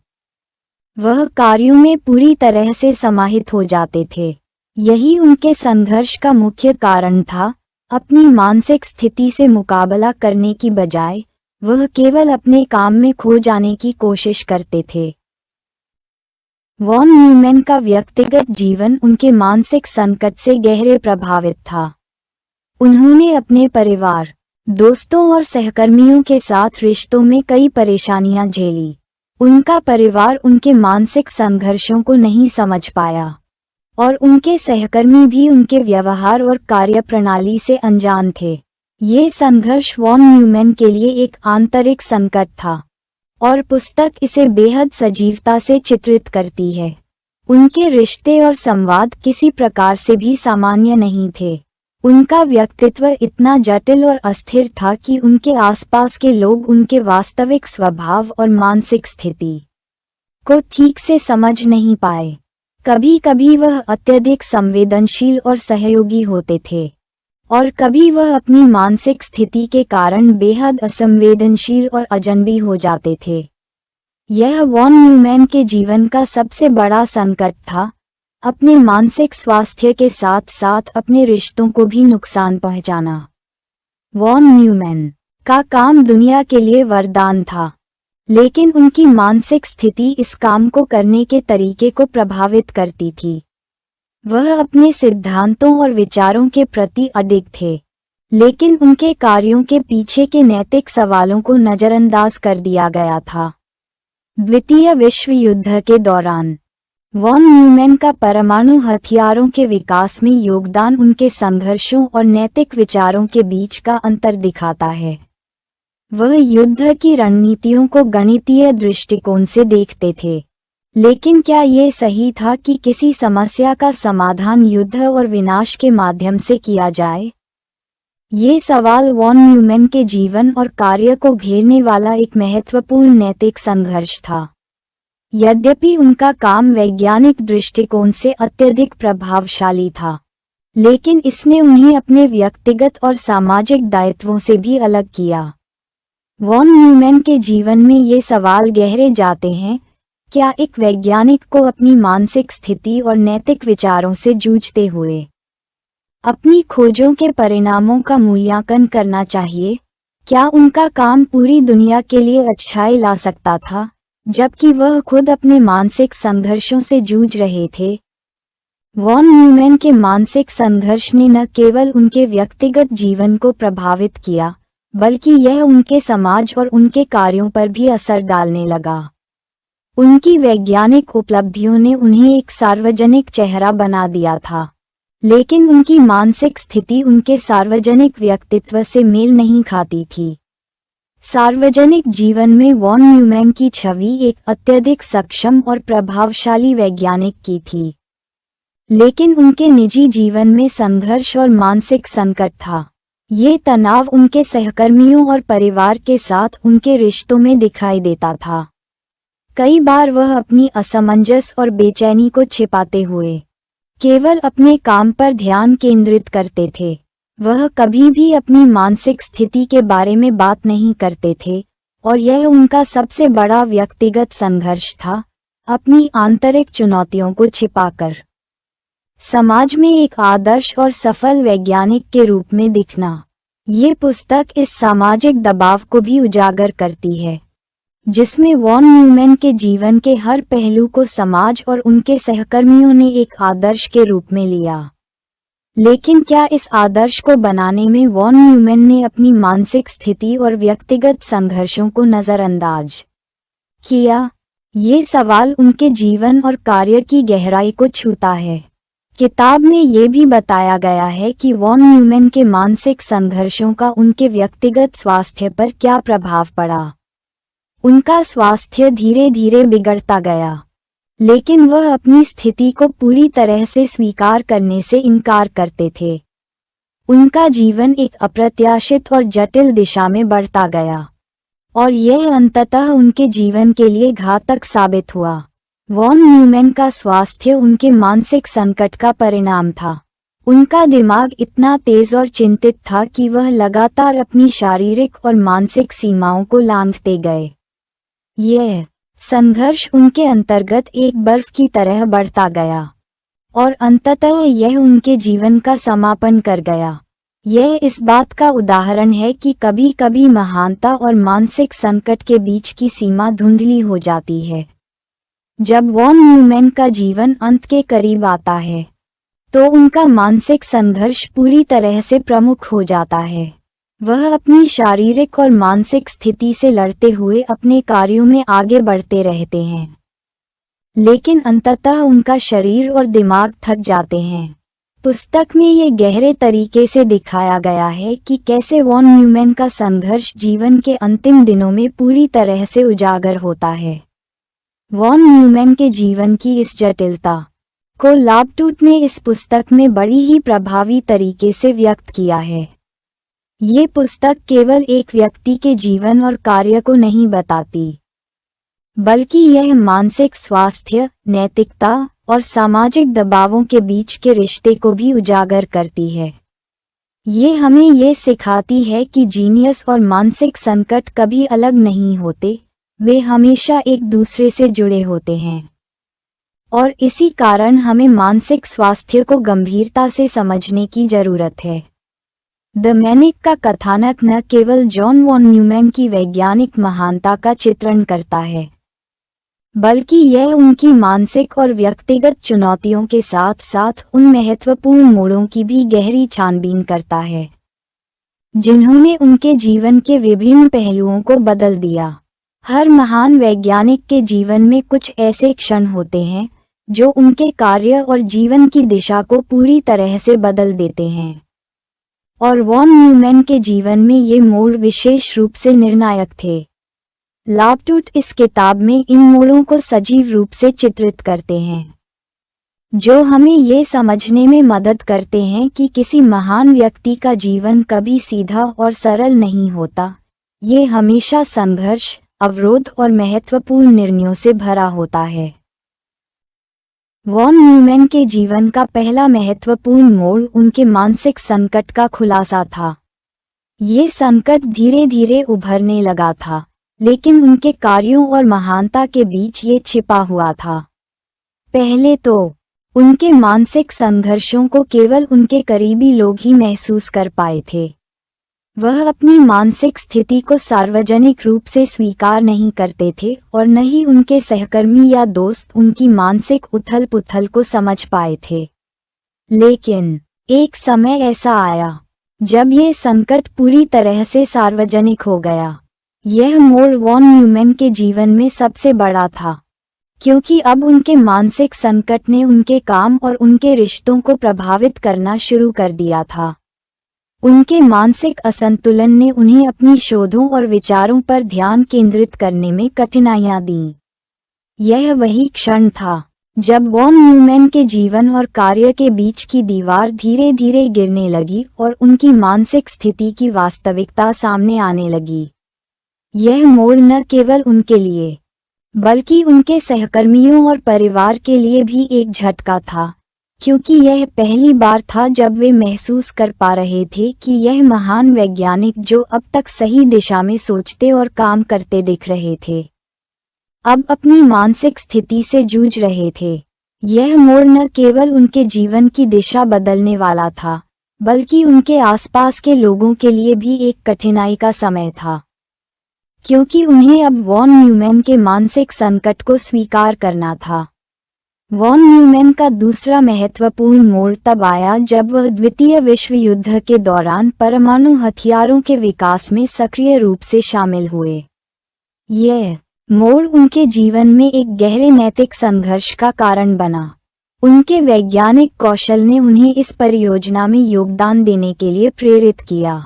वह कार्यों में पूरी तरह से समाहित हो जाते थे। यही उनके संघर्ष का मुख्य कारण था। अपनी मानसिक स्थिति से मुकाबला करने की बजाय वह केवल अपने काम में खो जाने की कोशिश करते थे। वॉन न्यूमैन का व्यक्तिगत जीवन उनके मानसिक संकट से गहरे प्रभावित था। उन्होंने अपने परिवार, दोस्तों और सहकर्मियों के साथ रिश्तों में कई परेशानियां झेली। उनका परिवार उनके मानसिक संघर्षों को नहीं समझ पाया और उनके सहकर्मी भी उनके व्यवहार और कार्यप्रणाली से अनजान थे। ये संघर्ष वॉन न्यूमैन के लिए एक आंतरिक संकट था और पुस्तक इसे बेहद सजीवता से चित्रित करती है। उनके रिश्ते और संवाद किसी प्रकार से भी सामान्य नहीं थे। उनका व्यक्तित्व इतना जटिल और अस्थिर था कि उनके आसपास के लोग उनके वास्तविक स्वभाव और मानसिक स्थिति को ठीक से समझ नहीं पाए। कभी कभी वह अत्यधिक संवेदनशील और सहयोगी होते थे और कभी वह अपनी मानसिक स्थिति के कारण बेहद असंवेदनशील और अजनबी हो जाते थे। यह वॉन न्यूमैन के जीवन का सबसे बड़ा संकट था, अपने मानसिक स्वास्थ्य के साथ साथ अपने रिश्तों को भी नुकसान पहुंचाना। वॉन न्यूमैन का काम दुनिया के लिए वरदान था, लेकिन उनकी मानसिक स्थिति इस काम को करने के तरीके को प्रभावित करती थी। वह अपने सिद्धांतों और विचारों के प्रति अडिग थे, लेकिन उनके कार्यों के पीछे के नैतिक सवालों को नजरअंदाज कर दिया गया था। द्वितीय विश्व युद्ध के दौरान वॉन न्यूमैन का परमाणु हथियारों के विकास में योगदान उनके संघर्षों और नैतिक विचारों के बीच का अंतर दिखाता है। वह युद्ध की रणनीतियों को गणितीय दृष्टिकोण से देखते थे, लेकिन क्या ये सही था कि किसी समस्या का समाधान युद्ध और विनाश के माध्यम से किया जाए? ये सवाल वॉन न्यूमैन के जीवन और कार्य को घेरने वाला एक महत्वपूर्ण नैतिक संघर्ष था। यद्यपि उनका काम वैज्ञानिक दृष्टिकोण से अत्यधिक प्रभावशाली था, लेकिन इसने उन्हें अपने व्यक्तिगत और सामाजिक दायित्वों से भी अलग किया। वॉन न्यूमैन के जीवन में ये सवाल गहरे जाते हैं, क्या एक वैज्ञानिक को अपनी मानसिक स्थिति और नैतिक विचारों से जूझते हुए अपनी खोजों के परिणामों का मूल्यांकन करना चाहिए? क्या उनका काम पूरी दुनिया के लिए अच्छाई ला सकता था, जबकि वह खुद अपने मानसिक संघर्षों से जूझ रहे थे? वॉन न्यूमैन के मानसिक संघर्ष ने न केवल उनके व्यक्तिगत जीवन को प्रभावित किया, बल्कि यह उनके समाज और उनके कार्यों पर भी असर डालने लगा। उनकी वैज्ञानिक उपलब्धियों ने उन्हें एक सार्वजनिक चेहरा बना दिया था, लेकिन उनकी मानसिक स्थिति उनके सार्वजनिक व्यक्तित्व से मेल नहीं खाती थी। सार्वजनिक जीवन में वॉन न्यूमैन की छवि एक अत्यधिक सक्षम और प्रभावशाली वैज्ञानिक की थी, लेकिन उनके निजी जीवन में संघर्ष और मानसिक संकट था। ये तनाव उनके सहकर्मियों और परिवार के साथ उनके रिश्तों में दिखाई देता था। कई बार वह अपनी असमंजस और बेचैनी को छिपाते हुए केवल अपने काम पर ध्यान केंद्रित करते थे। वह कभी भी अपनी मानसिक स्थिति के बारे में बात नहीं करते थे, और यह उनका सबसे बड़ा व्यक्तिगत संघर्ष था, अपनी आंतरिक चुनौतियों को छिपाकर समाज में एक आदर्श और सफल वैज्ञानिक के रूप में दिखना। ये पुस्तक इस सामाजिक दबाव को भी उजागर करती है, जिसमें वॉन न्यूमैन के जीवन के हर पहलू को समाज और उनके सहकर्मियों ने एक आदर्श के रूप में लिया। लेकिन क्या इस आदर्श को बनाने में वॉन न्यूमैन ने अपनी मानसिक स्थिति और व्यक्तिगत संघर्षों को नजरअंदाज किया? ये सवाल उनके जीवन और कार्य की गहराई को छूता है। किताब में ये भी बताया गया है कि वॉन न्यूमैन के मानसिक संघर्षों का उनके व्यक्तिगत स्वास्थ्य पर क्या प्रभाव पड़ा। उनका स्वास्थ्य धीरे धीरे बिगड़ता गया, लेकिन वह अपनी स्थिति को पूरी तरह से स्वीकार करने से इनकार करते थे। उनका जीवन एक अप्रत्याशित और जटिल दिशा में बढ़ता गया, और यह अंततः उनके जीवन के लिए घातक साबित हुआ। वॉन न्यूमैन का स्वास्थ्य उनके मानसिक संकट का परिणाम था। उनका दिमाग इतना तेज और चिंतित था कि वह लगातार अपनी शारीरिक और मानसिक सीमाओं को लांघते गए। यह संघर्ष उनके अंतर्गत एक बर्फ की तरह बढ़ता गया, और अंततः यह उनके जीवन का समापन कर गया। यह इस बात का उदाहरण है कि कभी कभी महानता और मानसिक संकट के बीच की सीमा धुंधली हो जाती है। जब वॉन न्यूमैन का जीवन अंत के करीब आता है तो उनका मानसिक संघर्ष पूरी तरह से प्रमुख हो जाता है। वह अपनी शारीरिक और मानसिक स्थिति से लड़ते हुए अपने कार्यों में आगे बढ़ते रहते हैं, लेकिन अंततः उनका शरीर और दिमाग थक जाते हैं। पुस्तक में ये गहरे तरीके से दिखाया गया है कि कैसे वॉन न्यूमैन का संघर्ष जीवन के अंतिम दिनों में पूरी तरह से उजागर होता है। वॉन न्यूमैन के जीवन की इस जटिलता को लाबटूट ने इस पुस्तक में बड़ी ही प्रभावी तरीके से व्यक्त किया है। ये पुस्तक केवल एक व्यक्ति के जीवन और कार्य को नहीं बताती, बल्कि यह मानसिक स्वास्थ्य, नैतिकता और सामाजिक दबावों के बीच के रिश्ते को भी उजागर करती है। ये हमें ये सिखाती है कि जीनियस और मानसिक संकट कभी अलग नहीं होते, वे हमेशा एक दूसरे से जुड़े होते हैं। और इसी कारण हमें मानसिक स्वास्थ्य को गंभीरता से समझने की जरूरत है। द मैनिक का कथानक न केवल जॉन वॉन न्यूमैन की वैज्ञानिक महानता का चित्रण करता है, बल्कि यह उनकी मानसिक और व्यक्तिगत चुनौतियों के साथ साथ उन महत्वपूर्ण मोड़ों की भी गहरी छानबीन करता है जिन्होंने उनके जीवन के विभिन्न पहलुओं को बदल दिया। हर महान वैज्ञानिक के जीवन में कुछ ऐसे क्षण होते हैं जो उनके कार्य और जीवन की दिशा को पूरी तरह से बदल देते हैं, और वॉन न्यूमैन के जीवन में ये मोड़ विशेष रूप से निर्णायक थे। लाबटूट इस किताब में इन मोड़ों को सजीव रूप से चित्रित करते हैं, जो हमें ये समझने में मदद करते हैं कि किसी महान व्यक्ति का जीवन कभी सीधा और सरल नहीं होता। ये हमेशा संघर्ष, अवरोध और महत्वपूर्ण निर्णयों से भरा होता है। वॉन न्यूमैन के जीवन का पहला महत्वपूर्ण मोड़ उनके मानसिक संकट का खुलासा था। ये संकट धीरे धीरे उभरने लगा था, लेकिन उनके कार्यों और महानता के बीच ये छिपा हुआ था। पहले तो उनके मानसिक संघर्षों को केवल उनके करीबी लोग ही महसूस कर पाए थे। वह अपनी मानसिक स्थिति को सार्वजनिक रूप से स्वीकार नहीं करते थे और न ही उनके सहकर्मी या दोस्त उनकी मानसिक उथल-पुथल को समझ पाए थे। लेकिन एक समय ऐसा आया जब ये संकट पूरी तरह से सार्वजनिक हो गया। यह मोड़ वॉन न्यूमैन के जीवन में सबसे बड़ा था, क्योंकि अब उनके मानसिक संकट ने उनके काम और उनके रिश्तों को प्रभावित करना शुरू कर दिया था। उनके मानसिक असंतुलन ने उन्हें अपनी शोधों और विचारों पर ध्यान केंद्रित करने में कठिनाइयां दीं। यह वही क्षण था जब वॉन न्यूमैन के जीवन और कार्य के बीच की दीवार धीरे धीरे गिरने लगी और उनकी मानसिक स्थिति की वास्तविकता सामने आने लगी। यह मोड़ न केवल उनके लिए, बल्कि उनके सहकर्मियों और परिवार के लिए भी एक झटका था, क्योंकि यह पहली बार था जब वे महसूस कर पा रहे थे कि यह महान वैज्ञानिक जो अब तक सही दिशा में सोचते और काम करते दिख रहे थे, अब अपनी मानसिक स्थिति से जूझ रहे थे। यह मोड़ न केवल उनके जीवन की दिशा बदलने वाला था, बल्कि उनके आसपास के लोगों के लिए भी एक कठिनाई का समय था, क्योंकि उन्हें अब वॉन न्यूमैन के मानसिक संकट को स्वीकार करना था। वॉन न्यूमैन का दूसरा महत्वपूर्ण मोड़ तब आया जब वह द्वितीय विश्व युद्ध के दौरान परमाणु हथियारों के विकास में सक्रिय रूप से शामिल हुए। यह मोड़ उनके जीवन में एक गहरे नैतिक संघर्ष का कारण बना। उनके वैज्ञानिक कौशल ने उन्हें इस परियोजना में योगदान देने के लिए प्रेरित किया,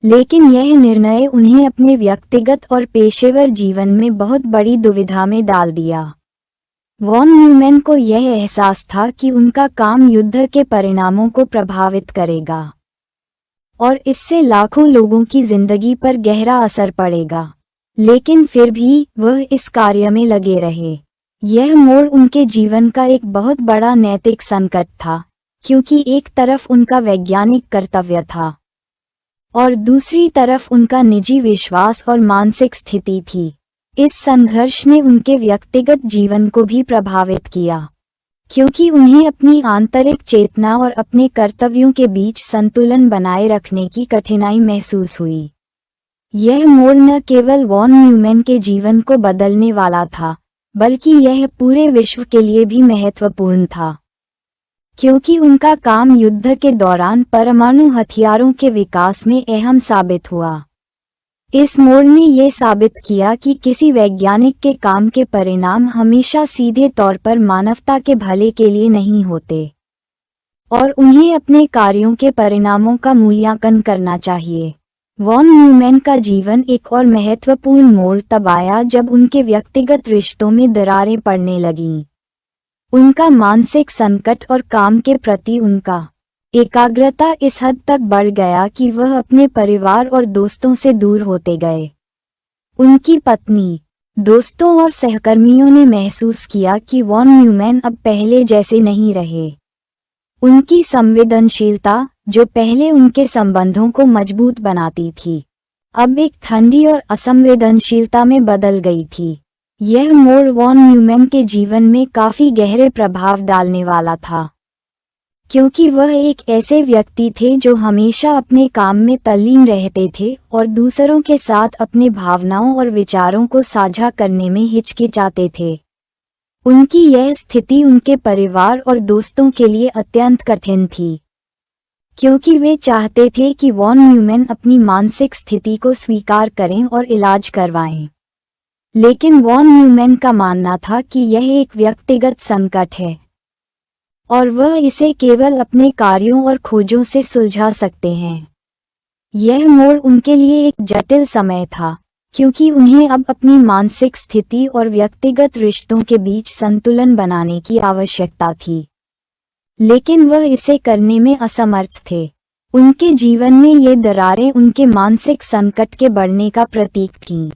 लेकिन यह निर्णय उन्हें अपने व्यक्तिगत और पेशेवर जीवन में बहुत बड़ी दुविधा में डाल दिया। वॉन न्यूमैन को यह एहसास था कि उनका काम युद्ध के परिणामों को प्रभावित करेगा और इससे लाखों लोगों की जिंदगी पर गहरा असर पड़ेगा, लेकिन फिर भी वह इस कार्य में लगे रहे। यह मोड़ उनके जीवन का एक बहुत बड़ा नैतिक संकट था, क्योंकि एक तरफ उनका वैज्ञानिक कर्तव्य था और दूसरी तरफ उनका निजी विश्वास और मानसिक स्थिति थी। इस संघर्ष ने उनके व्यक्तिगत जीवन को भी प्रभावित किया, क्योंकि उन्हें अपनी आंतरिक चेतना और अपने कर्तव्यों के बीच संतुलन बनाए रखने की कठिनाई महसूस हुई। यह मोड़ न केवल वॉन न्यूमैन के जीवन को बदलने वाला था, बल्कि यह पूरे विश्व के लिए भी महत्वपूर्ण था, क्योंकि उनका काम युद्ध के दौरान परमाणु हथियारों के विकास में अहम साबित हुआ। इस मोड़ ने यह साबित किया कि किसी वैज्ञानिक के काम के परिणाम हमेशा सीधे तौर पर मानवता के भले के लिए नहीं होते, और उन्हें अपने कार्यों के परिणामों का मूल्यांकन करना चाहिए। वॉन न्यूमैन का जीवन एक और महत्वपूर्ण मोड़ तब आया जब उनके व्यक्तिगत रिश्तों में दरारें पड़ने लगीं। उनका मानसिक संकट और काम के प्रति उनका एकाग्रता इस हद तक बढ़ गया कि वह अपने परिवार और दोस्तों से दूर होते गए। उनकी पत्नी, दोस्तों और सहकर्मियों ने महसूस किया कि वॉन न्यूमैन अब पहले जैसे नहीं रहे। उनकी संवेदनशीलता, जो पहले उनके संबंधों को मजबूत बनाती थी, अब एक ठंडी और असंवेदनशीलता में बदल गई थी। यह मोड़ वॉन न्यूमैन के जीवन में काफी गहरे प्रभाव डालने वाला था, क्योंकि वह एक ऐसे व्यक्ति थे जो हमेशा अपने काम में तल्लीन रहते थे और दूसरों के साथ अपने भावनाओं और विचारों को साझा करने में हिचकिचाते थे। उनकी यह स्थिति उनके परिवार और दोस्तों के लिए अत्यंत कठिन थी, क्योंकि वे चाहते थे कि वॉन न्यूमैन अपनी मानसिक स्थिति को स्वीकार करें और इलाज करवाएं। लेकिन वॉन न्यूमैन का मानना था कि यह एक व्यक्तिगत संकट है और वह इसे केवल अपने कार्यों और खोजों से सुलझा सकते हैं। यह मोड़ उनके लिए एक जटिल समय था, क्योंकि उन्हें अब अपनी मानसिक स्थिति और व्यक्तिगत रिश्तों के बीच संतुलन बनाने की आवश्यकता थी, लेकिन वह इसे करने में असमर्थ थे। उनके जीवन में ये दरारें उनके मानसिक संकट के बढ़ने का प्रतीक थीं,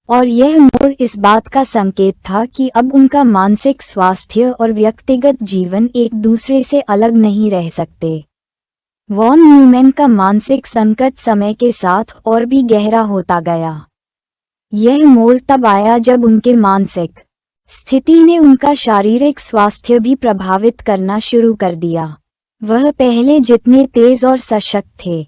और यह मोड़ इस बात का संकेत था कि अब उनका मानसिक स्वास्थ्य और व्यक्तिगत जीवन एक दूसरे से अलग नहीं रह सकते। वॉन न्यूमैन का मानसिक संकट समय के साथ और भी गहरा होता गया। यह मोड़ तब आया जब उनके मानसिक स्थिति ने उनका शारीरिक स्वास्थ्य भी प्रभावित करना शुरू कर दिया। वह पहले जितने तेज और सशक्त थे,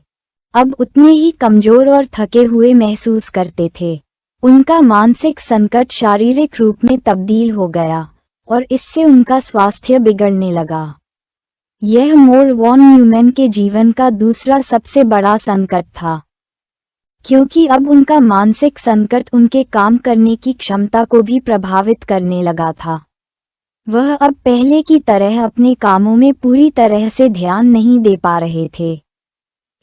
अब उतने ही कमजोर और थके हुए महसूस करते थे। उनका मानसिक संकट शारीरिक रूप में तब्दील हो गया और इससे उनका स्वास्थ्य बिगड़ने लगा। यह मोड़ वॉन न्यूमैन के जीवन का दूसरा सबसे बड़ा संकट था, क्योंकि अब उनका मानसिक संकट उनके काम करने की क्षमता को भी प्रभावित करने लगा था। वह अब पहले की तरह अपने कामों में पूरी तरह से ध्यान नहीं दे पा रहे थे।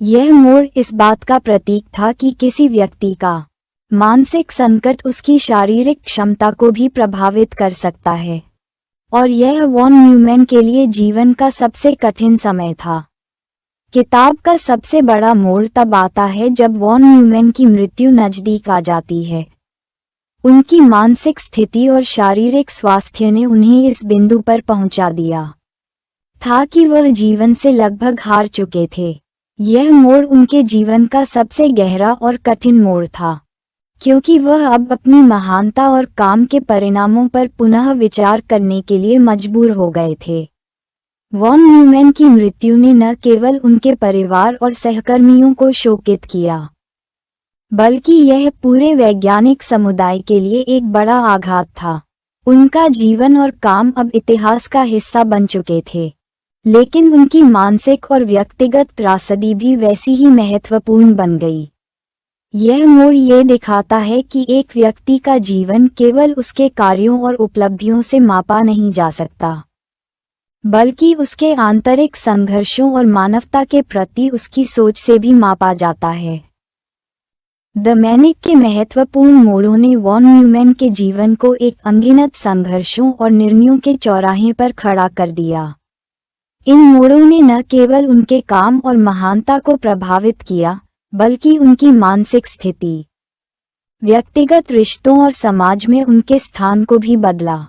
यह मोड़ इस बात का प्रतीक था कि किसी व्यक्ति का मानसिक संकट उसकी शारीरिक क्षमता को भी प्रभावित कर सकता है, और यह वॉन न्यूमैन के लिए जीवन का सबसे कठिन समय था। किताब का सबसे बड़ा मोड़ तब आता है जब वॉन न्यूमैन की मृत्यु नजदीक आ जाती है। उनकी मानसिक स्थिति और शारीरिक स्वास्थ्य ने उन्हें इस बिंदु पर पहुंचा दिया था कि वह जीवन से लगभग हार चुके थे। यह मोड़ उनके जीवन का सबसे गहरा और कठिन मोड़ था, क्योंकि वह अब अपनी महानता और काम के परिणामों पर पुनः विचार करने के लिए मजबूर हो गए थे। वॉन न्यूमैन की मृत्यु ने न केवल उनके परिवार और सहकर्मियों को शोकित किया, बल्कि यह पूरे वैज्ञानिक समुदाय के लिए एक बड़ा आघात था। उनका जीवन और काम अब इतिहास का हिस्सा बन चुके थे, लेकिन उनकी मानसिक और व्यक्तिगत त्रासदी भी वैसी ही महत्वपूर्ण बन गई। यह मोड़ ये दिखाता है कि एक व्यक्ति का जीवन केवल उसके कार्यों और उपलब्धियों से मापा नहीं जा सकता, बल्कि उसके आंतरिक संघर्षों और मानवता के प्रति उसकी सोच से भी मापा जाता है। द मैनिक के महत्वपूर्ण मोड़ों ने वॉन न्यूमैन के जीवन को एक अनगिनत संघर्षों और निर्णयों के चौराहे पर खड़ा कर दिया। इन मोड़ों ने न केवल उनके काम और महानता को प्रभावित किया, बल्कि उनकी मानसिक स्थिति, व्यक्तिगत रिश्तों और समाज में उनके स्थान को भी बदला।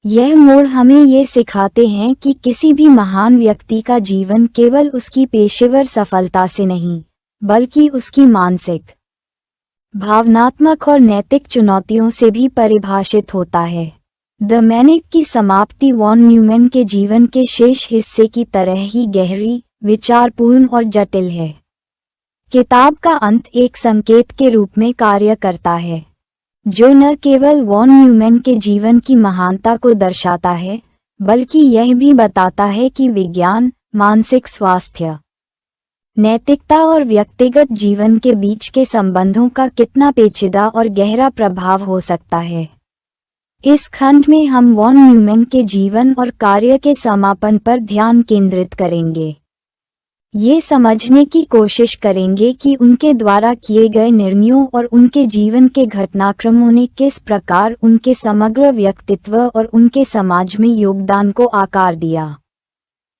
यह मोड़ हमें ये सिखाते हैं कि किसी भी महान व्यक्ति का जीवन केवल उसकी पेशेवर सफलता से नहीं, बल्कि उसकी मानसिक, भावनात्मक और नैतिक चुनौतियों से भी परिभाषित होता है। द मैनिक की समाप्ति वॉन न्यूमैन के जीवन के शेष हिस्से की तरह ही गहरी, विचारपूर्ण और जटिल है। किताब का अंत एक संकेत के रूप में कार्य करता है, जो न केवल वॉन न्यूमैन के जीवन की महानता को दर्शाता है, बल्कि यह भी बताता है कि विज्ञान, मानसिक स्वास्थ्य, नैतिकता और व्यक्तिगत जीवन के बीच के संबंधों का कितना पेचीदा और गहरा प्रभाव हो सकता है। इस खंड में हम वॉन न्यूमैन के जीवन और कार्य के समापन पर ध्यान केंद्रित करेंगे। ये समझने की कोशिश करेंगे कि उनके द्वारा किए गए निर्णयों और उनके जीवन के घटनाक्रमों ने किस प्रकार उनके समग्र व्यक्तित्व और उनके समाज में योगदान को आकार दिया।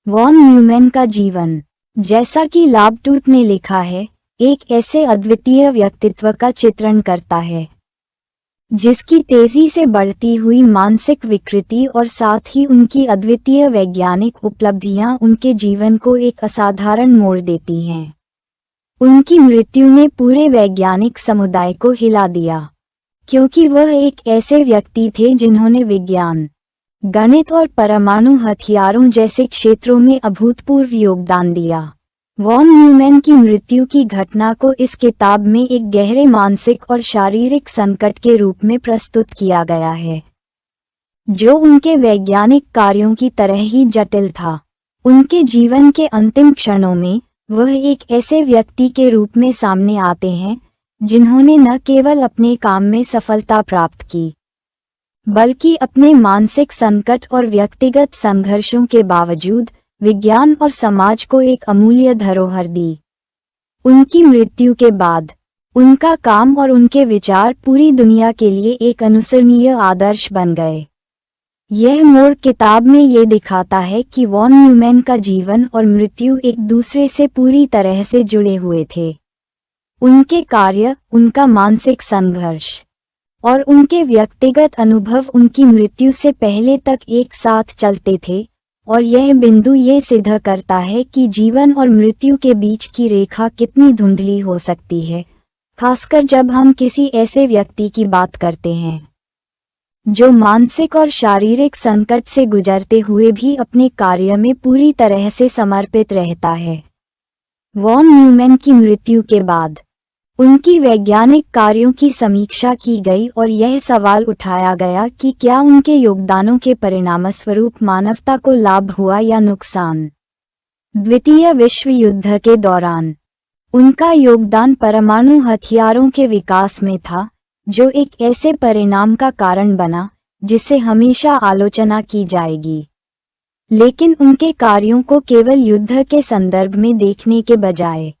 वॉन न्यूमैन का जीवन, जैसा कि लाबटूट ने लिखा है, एक ऐसे अद्वितीय व्यक्तित्व का चित्रण करता है जिसकी तेजी से बढ़ती हुई मानसिक विकृति और साथ ही उनकी अद्वितीय वैज्ञानिक उपलब्धियां उनके जीवन को एक असाधारण मोड़ देती हैं। उनकी मृत्यु ने पूरे वैज्ञानिक समुदाय को हिला दिया, क्योंकि वह एक ऐसे व्यक्ति थे जिन्होंने विज्ञान, गणित और परमाणु हथियारों जैसे क्षेत्रों में अभूतपूर्व योगदान दिया। वॉन न्यूमैन की मृत्यु की घटना को इस किताब में एक गहरे मानसिक और शारीरिक संकट के रूप में प्रस्तुत किया गया है, जो उनके वैज्ञानिक कार्यों की तरह ही जटिल था। उनके जीवन के अंतिम क्षणों में वह एक ऐसे व्यक्ति के रूप में सामने आते हैं जिन्होंने न केवल अपने काम में सफलता प्राप्त की, बल्कि अपने मानसिक संकट और व्यक्तिगत संघर्षों के बावजूद विज्ञान और समाज को एक अमूल्य धरोहर दी। उनकी मृत्यु के बाद उनका काम और उनके विचार पूरी दुनिया के लिए एक अनुसरणीय आदर्श बन गए। यह मोड़ किताब में ये दिखाता है कि वॉन न्यूमैन का जीवन और मृत्यु एक दूसरे से पूरी तरह से जुड़े हुए थे। उनके कार्य, उनका मानसिक संघर्ष और उनके व्यक्तिगत अनुभव उनकी मृत्यु से पहले तक एक साथ चलते थे, और यह बिंदु ये सिद्ध करता है कि जीवन और मृत्यु के बीच की रेखा कितनी धुंधली हो सकती है, खासकर जब हम किसी ऐसे व्यक्ति की बात करते हैं जो मानसिक और शारीरिक संकट से गुजरते हुए भी अपने कार्य में पूरी तरह से समर्पित रहता है। वॉन न्यूमैन की मृत्यु के बाद उनकी वैज्ञानिक कार्यों की समीक्षा की गई और यह सवाल उठाया गया कि क्या उनके योगदानों के परिणामस्वरूप मानवता को लाभ हुआ या नुकसान। द्वितीय विश्व युद्ध के दौरान उनका योगदान परमाणु हथियारों के विकास में था, जो एक ऐसे परिणाम का कारण बना जिसे हमेशा आलोचना की जाएगी। लेकिन उनके कार्यों को केवल युद्ध के संदर्भ में देखने के बजाय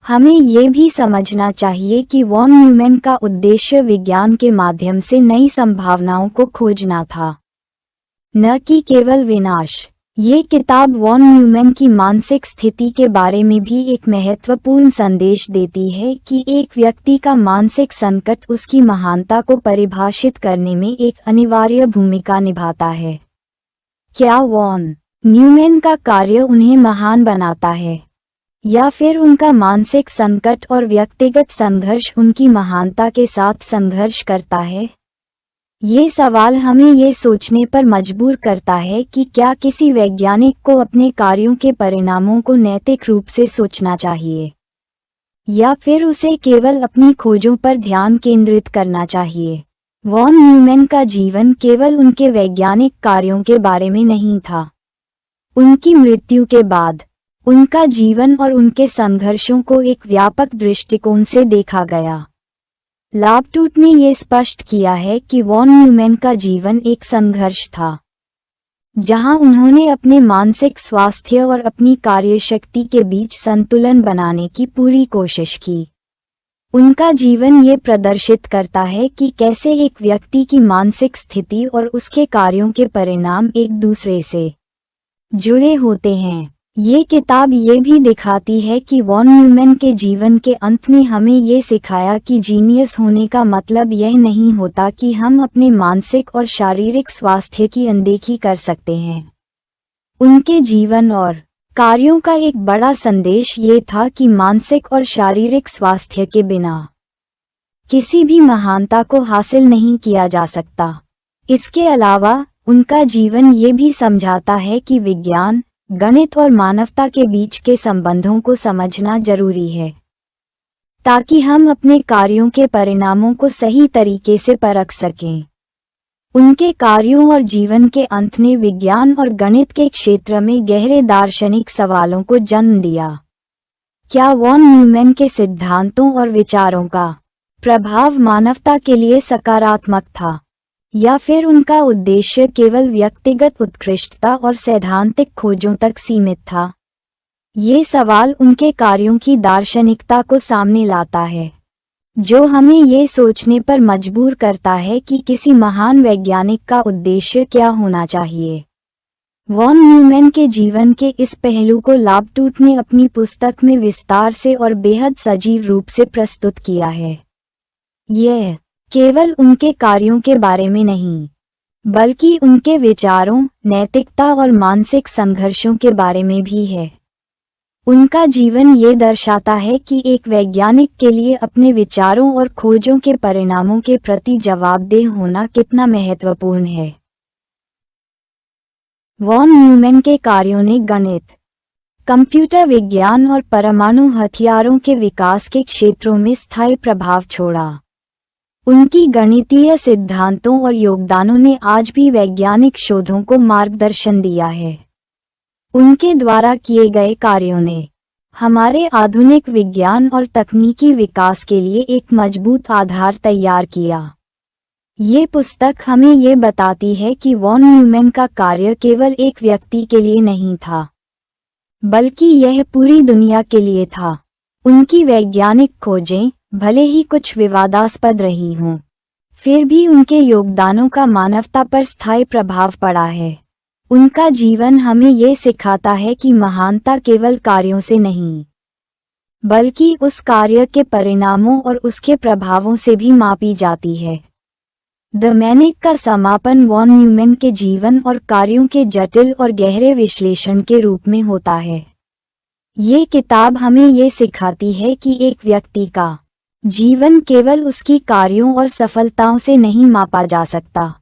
हमें ये भी समझना चाहिए कि वॉन न्यूमैन का उद्देश्य विज्ञान के माध्यम से नई संभावनाओं को खोजना था, न कि केवल विनाश। ये किताब वॉन न्यूमैन की मानसिक स्थिति के बारे में भी एक महत्वपूर्ण संदेश देती है कि एक व्यक्ति का मानसिक संकट उसकी महानता को परिभाषित करने में एक अनिवार्य भूमिका निभाता है। क्या वॉन न्यूमैन का कार्य उन्हें महान बनाता है, या फिर उनका मानसिक संकट और व्यक्तिगत संघर्ष उनकी महानता के साथ संघर्ष करता है? ये सवाल हमें ये सोचने पर मजबूर करता है कि क्या किसी वैज्ञानिक को अपने कार्यों के परिणामों को नैतिक रूप से सोचना चाहिए, या फिर उसे केवल अपनी खोजों पर ध्यान केंद्रित करना चाहिए। वॉन न्यूमैन का जीवन केवल उनके वैज्ञानिक कार्यों के बारे में नहीं था। उनकी मृत्यु के बाद उनका जीवन और उनके संघर्षों को एक व्यापक दृष्टिकोण से देखा गया। लाबटूट ने यह स्पष्ट किया है कि वॉन न्यूमैन का जीवन एक संघर्ष था, जहां उन्होंने अपने मानसिक स्वास्थ्य और अपनी कार्यशक्ति के बीच संतुलन बनाने की पूरी कोशिश की। उनका जीवन ये प्रदर्शित करता है कि कैसे एक व्यक्ति की मानसिक स्थिति और उसके कार्यों के परिणाम एक दूसरे से जुड़े होते हैं। ये किताब ये भी दिखाती है कि वॉन न्यूमैन के जीवन के अंत ने हमें ये सिखाया कि जीनियस होने का मतलब यह नहीं होता कि हम अपने मानसिक और शारीरिक स्वास्थ्य की अनदेखी कर सकते हैं। उनके जीवन और कार्यों का एक बड़ा संदेश ये था कि मानसिक और शारीरिक स्वास्थ्य के बिना किसी भी महानता को हासिल नहीं किया जा सकता। इसके अलावा उनका जीवन ये भी समझाता है कि विज्ञान, गणित और मानवता के बीच के संबंधों को समझना जरूरी है, ताकि हम अपने कार्यों के परिणामों को सही तरीके से परख सकें। उनके कार्यों और जीवन के अंत ने विज्ञान और गणित के क्षेत्र में गहरे दार्शनिक सवालों को जन्म दिया। क्या वॉन न्यूमैन के सिद्धांतों और विचारों का प्रभाव मानवता के लिए सकारात्मक था, या फिर उनका उद्देश्य केवल व्यक्तिगत उत्कृष्टता और सैद्धांतिक खोजों तक सीमित था? ये सवाल उनके कार्यों की दार्शनिकता को सामने लाता है, जो हमें ये सोचने पर मजबूर करता है कि किसी महान वैज्ञानिक का उद्देश्य क्या होना चाहिए। वॉन न्यूमैन के जीवन के इस पहलू को लाबटूट ने अपनी पुस्तक में विस्तार से और बेहद सजीव रूप से प्रस्तुत किया है। यह केवल उनके कार्यों के बारे में नहीं, बल्कि उनके विचारों, नैतिकता और मानसिक संघर्षों के बारे में भी है। उनका जीवन ये दर्शाता है कि एक वैज्ञानिक के लिए अपने विचारों और खोजों के परिणामों के प्रति जवाबदेह होना कितना महत्वपूर्ण है। वॉन न्यूमैन के कार्यों ने गणित, कंप्यूटर विज्ञान और परमाणु हथियारों के विकास के क्षेत्रों में स्थायी प्रभाव छोड़ा। उनकी गणितीय सिद्धांतों और योगदानों ने आज भी वैज्ञानिक शोधों को मार्गदर्शन दिया है। उनके द्वारा किए गए कार्यों ने हमारे आधुनिक विज्ञान और तकनीकी विकास के लिए एक मजबूत आधार तैयार किया। ये पुस्तक हमें ये बताती है कि वॉन न्यूमैन का कार्य केवल एक व्यक्ति के लिए नहीं था, बल्कि यह पूरी दुनिया के लिए था। उनकी वैज्ञानिक खोजें भले ही कुछ विवादास्पद रही हों, फिर भी उनके योगदानों का मानवता पर स्थायी प्रभाव पड़ा है। उनका जीवन हमें ये सिखाता है कि महानता केवल कार्यों से नहीं, बल्कि उस कार्य के परिणामों और उसके प्रभावों से भी मापी जाती है। द मैनिक का समापन वॉन न्यूमैन के जीवन और कार्यों के जटिल और गहरे विश्लेषण के रूप में होता है। ये किताब हमें ये सिखाती है कि एक व्यक्ति का जीवन केवल उसकी कार्यों और सफलताओं से नहीं मापा जा सकता,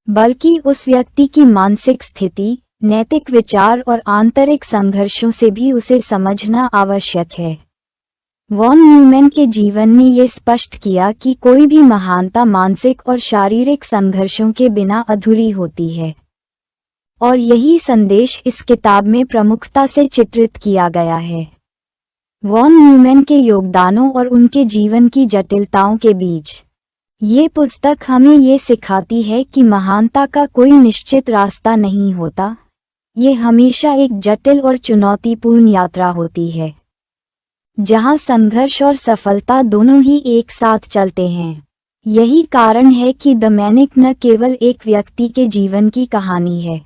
बल्कि उस व्यक्ति की मानसिक स्थिति, नैतिक विचार और आंतरिक संघर्षों से भी उसे समझना आवश्यक है। वॉन न्यूमैन के जीवन ने ये स्पष्ट किया कि कोई भी महानता मानसिक और शारीरिक संघर्षों के बिना अधूरी होती है, और यही संदेश इस किताब में प्रमुखता से चित्रित किया गया है। वॉन न्यूमैन के योगदानों और उनके जीवन की जटिलताओं के बीच ये पुस्तक हमें ये सिखाती है कि महानता का कोई निश्चित रास्ता नहीं होता। ये हमेशा एक जटिल और चुनौतीपूर्ण यात्रा होती है, जहां संघर्ष और सफलता दोनों ही एक साथ चलते हैं। यही कारण है कि द मैनिक न केवल एक व्यक्ति के जीवन की कहानी है,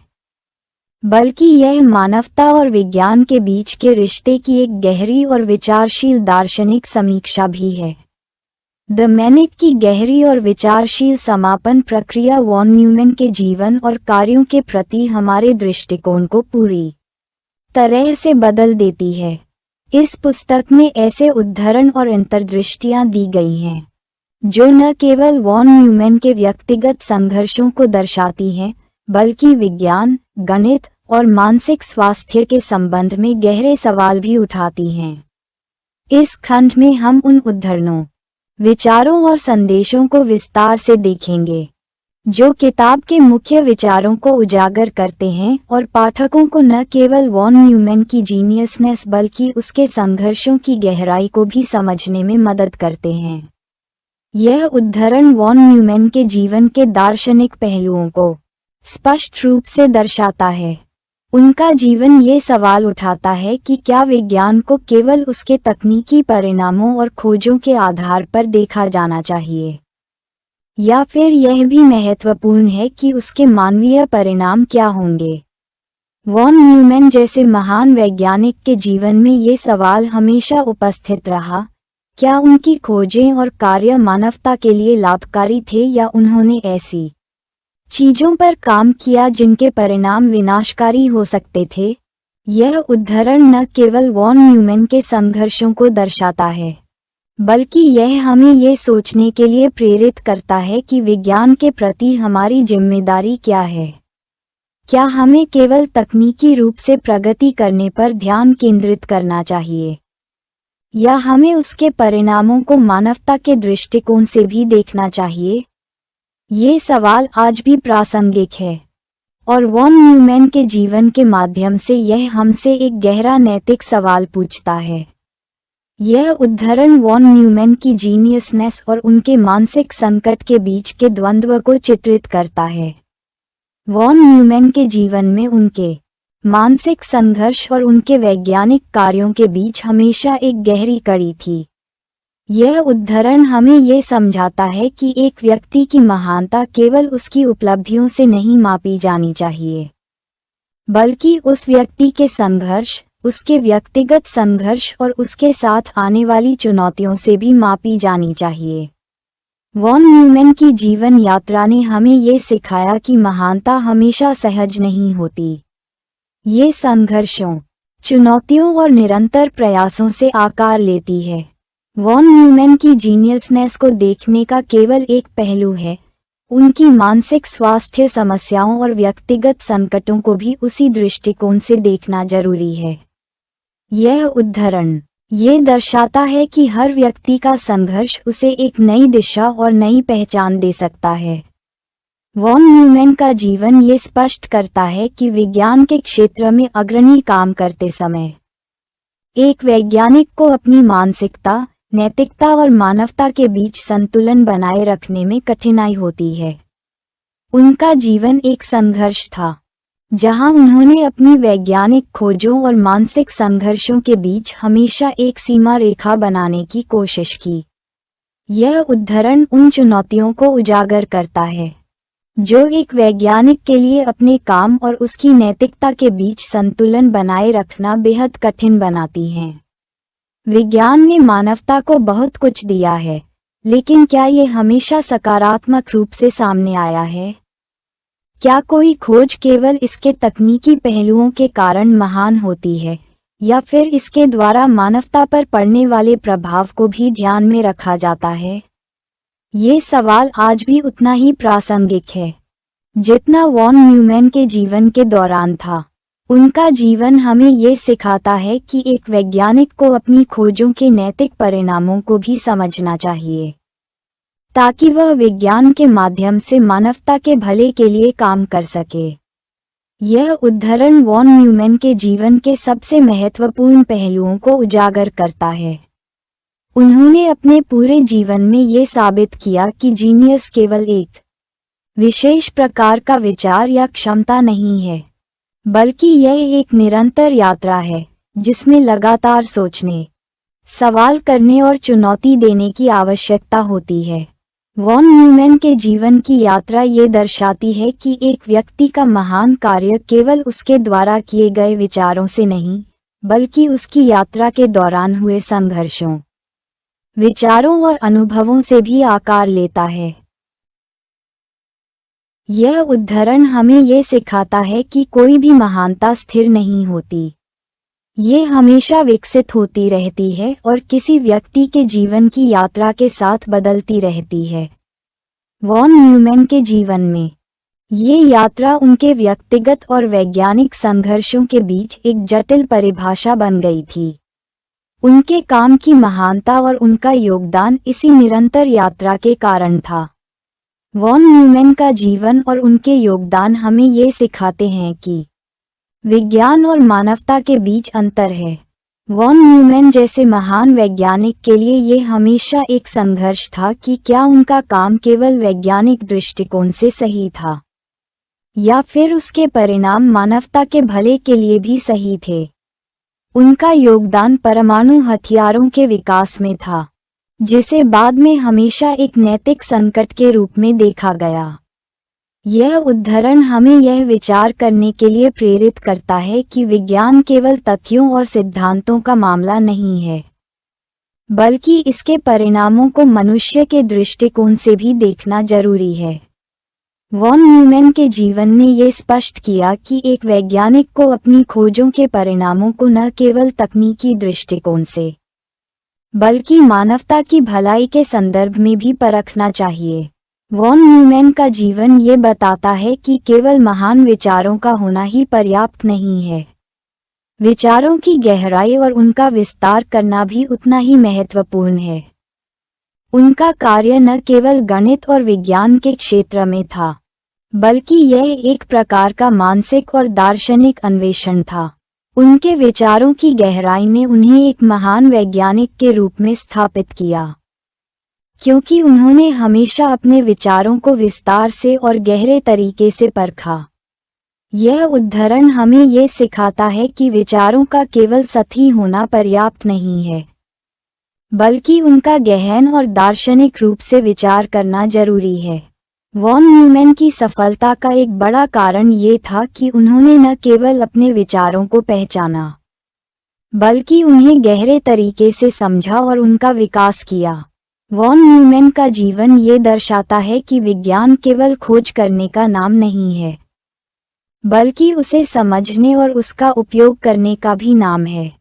बल्कि यह मानवता और विज्ञान के बीच के रिश्ते की एक गहरी और विचारशील दार्शनिक समीक्षा भी है। द मैनिक की गहरी और विचारशील समापन प्रक्रिया वॉन न्यूमैन के जीवन और कार्यों के प्रति हमारे दृष्टिकोण को पूरी तरह से बदल देती है। इस पुस्तक में ऐसे उद्धरण और अंतर्दृष्टियां दी गई हैं, जो न केवल वॉन न्यूमैन के व्यक्तिगत संघर्षों को दर्शाती हैं, बल्कि विज्ञान, गणित और मानसिक स्वास्थ्य के संबंध में गहरे सवाल भी उठाती हैं। इस खंड में हम उन उद्धरणों, विचारों और संदेशों को विस्तार से देखेंगे, जो किताब के मुख्य विचारों को उजागर करते हैं और पाठकों को न केवल वॉन न्यूमैन की जीनियसनेस बल्कि उसके संघर्षों की गहराई को भी समझने में मदद करते हैं। यह उद्धरण वॉन न्यूमैन के जीवन के दार्शनिक पहलुओं को स्पष्ट रूप से दर्शाता है। उनका जीवन ये सवाल उठाता है कि क्या विज्ञान को केवल उसके तकनीकी परिणामों और खोजों के आधार पर देखा जाना चाहिए, या फिर यह भी महत्वपूर्ण है कि उसके मानवीय परिणाम क्या होंगे। वॉन न्यूमैन जैसे महान वैज्ञानिक के जीवन में ये सवाल हमेशा उपस्थित रहा। क्या उनकी खोजें और कार्य मानवता के लिए लाभकारी थे, या उन्होंने ऐसी चीजों पर काम किया जिनके परिणाम विनाशकारी हो सकते थे? यह उद्धरण न केवल वॉन न्यूमैन के संघर्षों को दर्शाता है, बल्कि यह हमें ये सोचने के लिए प्रेरित करता है कि विज्ञान के प्रति हमारी जिम्मेदारी क्या है। क्या हमें केवल तकनीकी रूप से प्रगति करने पर ध्यान केंद्रित करना चाहिए, या हमें उसके परिणामों को मानवता के दृष्टिकोण से भी देखना चाहिए? ये सवाल आज भी प्रासंगिक है, और वॉन न्यूमैन के जीवन के माध्यम से यह हमसे एक गहरा नैतिक सवाल पूछता है। यह उद्धरण वॉन न्यूमैन की जीनियसनेस और उनके मानसिक संकट के बीच के द्वंद्व को चित्रित करता है। वॉन न्यूमैन के जीवन में उनके मानसिक संघर्ष और उनके वैज्ञानिक कार्यों के बीच हमेशा एक गहरी कड़ी थी। यह उद्धरण हमें ये समझाता है कि एक व्यक्ति की महानता केवल उसकी उपलब्धियों से नहीं मापी जानी चाहिए, बल्कि उस व्यक्ति के संघर्ष, उसके व्यक्तिगत संघर्ष और उसके साथ आने वाली चुनौतियों से भी मापी जानी चाहिए। वॉन न्यूमैन की जीवन यात्रा ने हमें ये सिखाया कि महानता हमेशा सहज नहीं होती। ये संघर्षों, चुनौतियों और निरंतर प्रयासों से आकार लेती है। वॉन न्यूमैन की जीनियसनेस को देखने का केवल एक पहलू है, उनकी मानसिक स्वास्थ्य समस्याओं और व्यक्तिगत संकटों को भी उसी दृष्टिकोण से देखना जरूरी है। यह उद्धरण ये दर्शाता है कि हर व्यक्ति का संघर्ष उसे एक नई दिशा और नई पहचान दे सकता है। वॉन न्यूमैन का जीवन ये स्पष्ट करता है कि विज्ञान के क्षेत्र में अग्रणी काम करते समय एक वैज्ञानिक को अपनी मानसिकता, नैतिकता और मानवता के बीच संतुलन बनाए रखने में कठिनाई होती है। उनका जीवन एक संघर्ष था, जहां उन्होंने अपनी वैज्ञानिक खोजों और मानसिक संघर्षों के बीच हमेशा एक सीमा रेखा बनाने की कोशिश की। यह उद्धरण उन चुनौतियों को उजागर करता है जो एक वैज्ञानिक के लिए अपने काम और उसकी नैतिकता के बीच संतुलन बनाए रखना बेहद कठिन बनाती हैं। विज्ञान ने मानवता को बहुत कुछ दिया है, लेकिन क्या ये हमेशा सकारात्मक रूप से सामने आया है? क्या कोई खोज केवल इसके तकनीकी पहलुओं के कारण महान होती है, या फिर इसके द्वारा मानवता पर पड़ने वाले प्रभाव को भी ध्यान में रखा जाता है? ये सवाल आज भी उतना ही प्रासंगिक है जितना वॉन न्यूमैन के जीवन के दौरान था। उनका जीवन हमें ये सिखाता है कि एक वैज्ञानिक को अपनी खोजों के नैतिक परिणामों को भी समझना चाहिए, ताकि वह विज्ञान के माध्यम से मानवता के भले के लिए काम कर सके। यह उद्धरण वॉन न्यूमैन के जीवन के सबसे महत्वपूर्ण पहलुओं को उजागर करता है। उन्होंने अपने पूरे जीवन में ये साबित किया कि जीनियस केवल एक विशेष प्रकार का विचार या क्षमता नहीं है, बल्कि यह एक निरंतर यात्रा है जिसमें लगातार सोचने, सवाल करने और चुनौती देने की आवश्यकता होती है। वॉन न्यूमैन के जीवन की यात्रा ये दर्शाती है कि एक व्यक्ति का महान कार्य केवल उसके द्वारा किए गए विचारों से नहीं, बल्कि उसकी यात्रा के दौरान हुए संघर्षों, विचारों और अनुभवों से भी आकार लेता है। यह उद्धरण हमें ये सिखाता है कि कोई भी महानता स्थिर नहीं होती। ये हमेशा विकसित होती रहती है और किसी व्यक्ति के जीवन की यात्रा के साथ बदलती रहती है। वॉन न्यूमैन के जीवन में ये यात्रा उनके व्यक्तिगत और वैज्ञानिक संघर्षों के बीच एक जटिल परिभाषा बन गई थी। उनके काम की महानता और उनका योगदान इसी निरंतर यात्रा के कारण था। वॉन न्यूमैन का जीवन और उनके योगदान हमें ये सिखाते हैं कि विज्ञान और मानवता के बीच अंतर है। वॉन न्यूमैन जैसे महान वैज्ञानिक के लिए ये हमेशा एक संघर्ष था कि क्या उनका काम केवल वैज्ञानिक दृष्टिकोण से सही था, या फिर उसके परिणाम मानवता के भले के लिए भी सही थे। उनका योगदान परमाणु हथियारों के विकास में था, जिसे बाद में हमेशा एक नैतिक संकट के रूप में देखा गया। यह उद्धरण हमें यह विचार करने के लिए प्रेरित करता है कि विज्ञान केवल तथ्यों और सिद्धांतों का मामला नहीं है, बल्कि इसके परिणामों को मनुष्य के दृष्टिकोण से भी देखना जरूरी है। वॉन न्यूमैन के जीवन ने ये स्पष्ट किया कि एक वैज्ञानिक को अपनी खोजों के परिणामों को न केवल तकनीकी दृष्टिकोण से, बल्कि मानवता की भलाई के संदर्भ में भी परखना चाहिए। वॉन न्यूमैन का जीवन ये बताता है कि केवल महान विचारों का होना ही पर्याप्त नहीं है। विचारों की गहराई और उनका विस्तार करना भी उतना ही महत्वपूर्ण है। उनका कार्य न केवल गणित और विज्ञान के क्षेत्र में था, बल्कि यह एक प्रकार का मानसिक और दार्शनिक अन्वेषण था। उनके विचारों की गहराई ने उन्हें एक महान वैज्ञानिक के रूप में स्थापित किया, क्योंकि उन्होंने हमेशा अपने विचारों को विस्तार से और गहरे तरीके से परखा। यह उद्धरण हमें ये सिखाता है कि विचारों का केवल सही होना पर्याप्त नहीं है, बल्कि उनका गहन और दार्शनिक रूप से विचार करना जरूरी है। वॉन न्यूमैन की सफलता का एक बड़ा कारण ये था कि उन्होंने न केवल अपने विचारों को पहचाना, बल्कि उन्हें गहरे तरीके से समझा और उनका विकास किया। वॉन न्यूमैन का जीवन ये दर्शाता है कि विज्ञान केवल खोज करने का नाम नहीं है, बल्कि उसे समझने और उसका उपयोग करने का भी नाम है।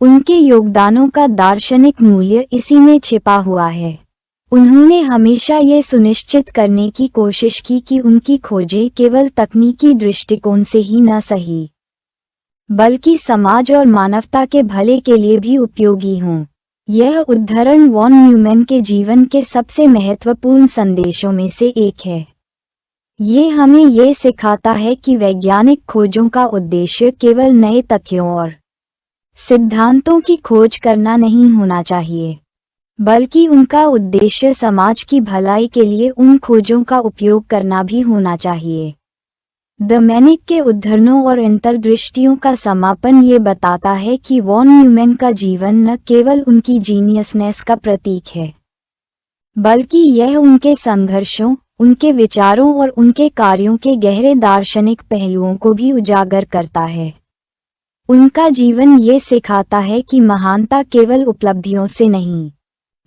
उनके योगदानों का दार्शनिक मूल्य इसी में छिपा हुआ है। उन्होंने हमेशा ये सुनिश्चित करने की कोशिश की कि उनकी खोजें केवल तकनीकी दृष्टिकोण से ही न सही, बल्कि समाज और मानवता के भले के लिए भी उपयोगी हों। यह उद्धरण वॉन न्यूमैन के जीवन के सबसे महत्वपूर्ण संदेशों में से एक है। ये हमें ये सिखाता है कि वैज्ञानिक खोजों का उद्देश्य केवल नए तथ्यों और सिद्धांतों की खोज करना नहीं होना चाहिए, बल्कि उनका उद्देश्य समाज की भलाई के लिए उन खोजों का उपयोग करना भी होना चाहिए। डोमेनिक के उद्धरणों और अंतर्दृष्टियों का समापन ये बताता है कि वॉन न्यूमैन का जीवन न केवल उनकी जीनियसनेस का प्रतीक है, बल्कि यह उनके संघर्षों, उनके विचारों और उनके कार्यों के गहरे दार्शनिक पहलुओं को भी उजागर करता है। उनका जीवन ये सिखाता है कि महानता केवल उपलब्धियों से नहीं,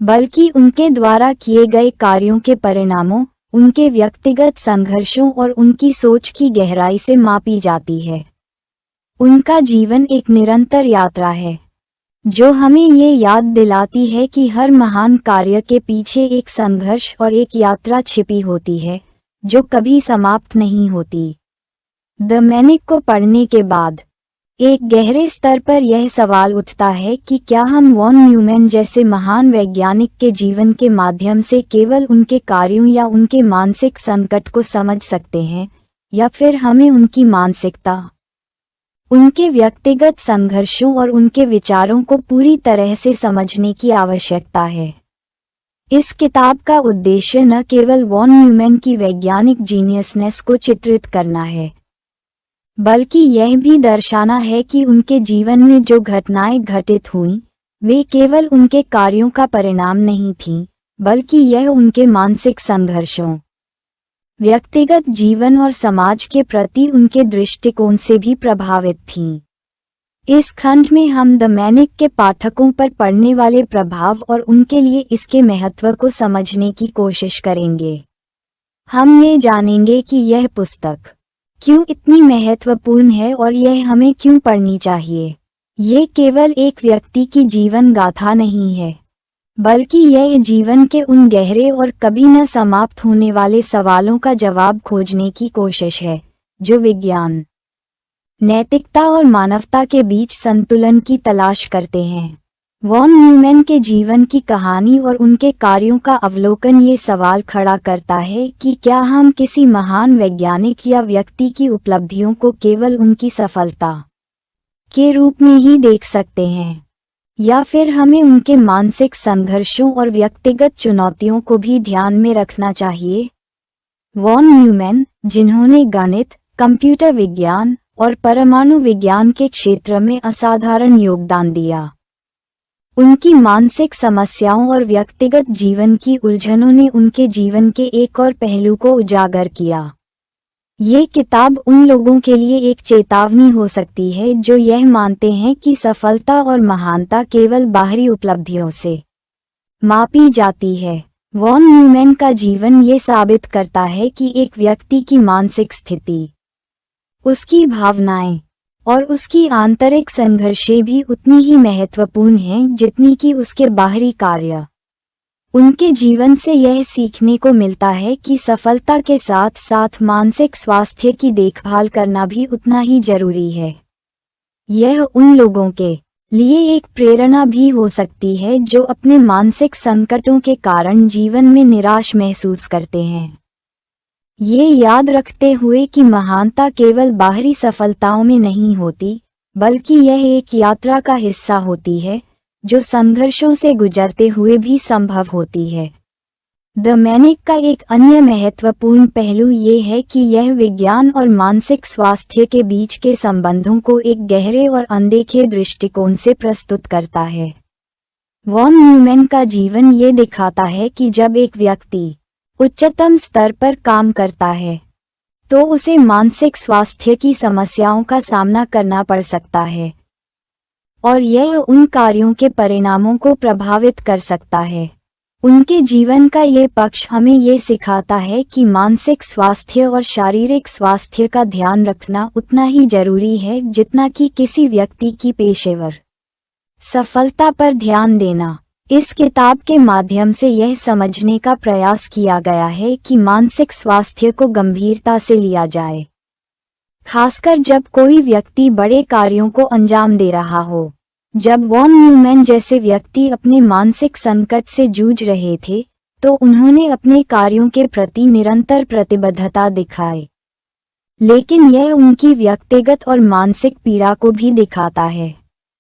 बल्कि उनके द्वारा किए गए कार्यों के परिणामों, उनके व्यक्तिगत संघर्षों और उनकी सोच की गहराई से मापी जाती है। उनका जीवन एक निरंतर यात्रा है, जो हमें ये याद दिलाती है कि हर महान कार्य के पीछे एक संघर्ष और एक यात्रा छिपी होती है, जो कभी समाप्त नहीं होती। डोमेनिक को पढ़ने के बाद एक गहरे स्तर पर यह सवाल उठता है कि क्या हम वॉन न्यूमैन जैसे महान वैज्ञानिक के जीवन के माध्यम से केवल उनके कार्यों या उनके मानसिक संकट को समझ सकते हैं, या फिर हमें उनकी मानसिकता, उनके व्यक्तिगत संघर्षों और उनके विचारों को पूरी तरह से समझने की आवश्यकता है। इस किताब का उद्देश्य न केवल वॉन न्यूमैन की वैज्ञानिक जीनियसनेस को चित्रित करना है, बल्कि यह भी दर्शाना है कि उनके जीवन में जो घटनाएं घटित हुईं, वे केवल उनके कार्यों का परिणाम नहीं थीं, बल्कि यह उनके मानसिक संघर्षों, व्यक्तिगत जीवन और समाज के प्रति उनके दृष्टिकोण से भी प्रभावित थीं। इस खंड में हम डोमेनिक के पाठकों पर पड़ने वाले प्रभाव और उनके लिए इसके महत्व को समझने की कोशिश करेंगे। हम ये जानेंगे कि यह पुस्तक क्यों इतनी महत्वपूर्ण है और यह हमें क्यों पढ़नी चाहिए। ये केवल एक व्यक्ति की जीवन गाथा नहीं है, बल्कि यह जीवन के उन गहरे और कभी न समाप्त होने वाले सवालों का जवाब खोजने की कोशिश है, जो विज्ञान, नैतिकता और मानवता के बीच संतुलन की तलाश करते हैं। वॉन न्यूमैन के जीवन की कहानी और उनके कार्यों का अवलोकन ये सवाल खड़ा करता है कि क्या हम किसी महान वैज्ञानिक या व्यक्ति की उपलब्धियों को केवल उनकी सफलता के रूप में ही देख सकते हैं, या फिर हमें उनके मानसिक संघर्षों और व्यक्तिगत चुनौतियों को भी ध्यान में रखना चाहिए। वॉन न्यूमैन, जिन्होंने गणित, कंप्यूटर विज्ञान और परमाणु विज्ञान के क्षेत्र में असाधारण योगदान दिया, उनकी मानसिक समस्याओं और व्यक्तिगत जीवन की उलझनों ने उनके जीवन के एक और पहलू को उजागर किया। ये किताब उन लोगों के लिए एक चेतावनी हो सकती है जो यह मानते हैं कि सफलता और महानता केवल बाहरी उपलब्धियों से मापी जाती है। वॉन न्यूमैन का जीवन ये साबित करता है कि एक व्यक्ति की मानसिक स्थिति, उसकी भावनाएं, और उसकी आंतरिक संघर्षें भी उतनी ही महत्वपूर्ण हैं जितनी कि उसके बाहरी कार्य। उनके जीवन से यह सीखने को मिलता है कि सफलता के साथ साथ मानसिक स्वास्थ्य की देखभाल करना भी उतना ही जरूरी है। यह उन लोगों के लिए एक प्रेरणा भी हो सकती है जो अपने मानसिक संकटों के कारण जीवन में निराश महसूस करते हैं। ये याद रखते हुए कि महानता केवल बाहरी सफलताओं में नहीं होती, बल्कि यह एक यात्रा का हिस्सा होती है जो संघर्षों से गुजरते हुए भी संभव होती है। द मैनिक का एक अन्य महत्वपूर्ण पहलू ये है कि यह विज्ञान और मानसिक स्वास्थ्य के बीच के संबंधों को एक गहरे और अनदेखे दृष्टिकोण से प्रस्तुत करता है। वॉन न्यूमैन का जीवन ये दिखाता है कि जब एक व्यक्ति उच्चतम स्तर पर काम करता है तो उसे मानसिक स्वास्थ्य की समस्याओं का सामना करना पड़ सकता है, और यह उन कार्यों के परिणामों को प्रभावित कर सकता है। उनके जीवन का ये पक्ष हमें ये सिखाता है कि मानसिक स्वास्थ्य और शारीरिक स्वास्थ्य का ध्यान रखना उतना ही जरूरी है जितना कि किसी व्यक्ति की पेशेवर सफलता पर ध्यान देना। इस किताब के माध्यम से यह समझने का प्रयास किया गया है कि मानसिक स्वास्थ्य को गंभीरता से लिया जाए, खासकर जब कोई व्यक्ति बड़े कार्यों को अंजाम दे रहा हो। जब वॉन न्यूमैन जैसे व्यक्ति अपने मानसिक संकट से जूझ रहे थे तो उन्होंने अपने कार्यों के प्रति निरंतर प्रतिबद्धता दिखाई, लेकिन यह उनकी व्यक्तिगत और मानसिक पीड़ा को भी दिखाता है।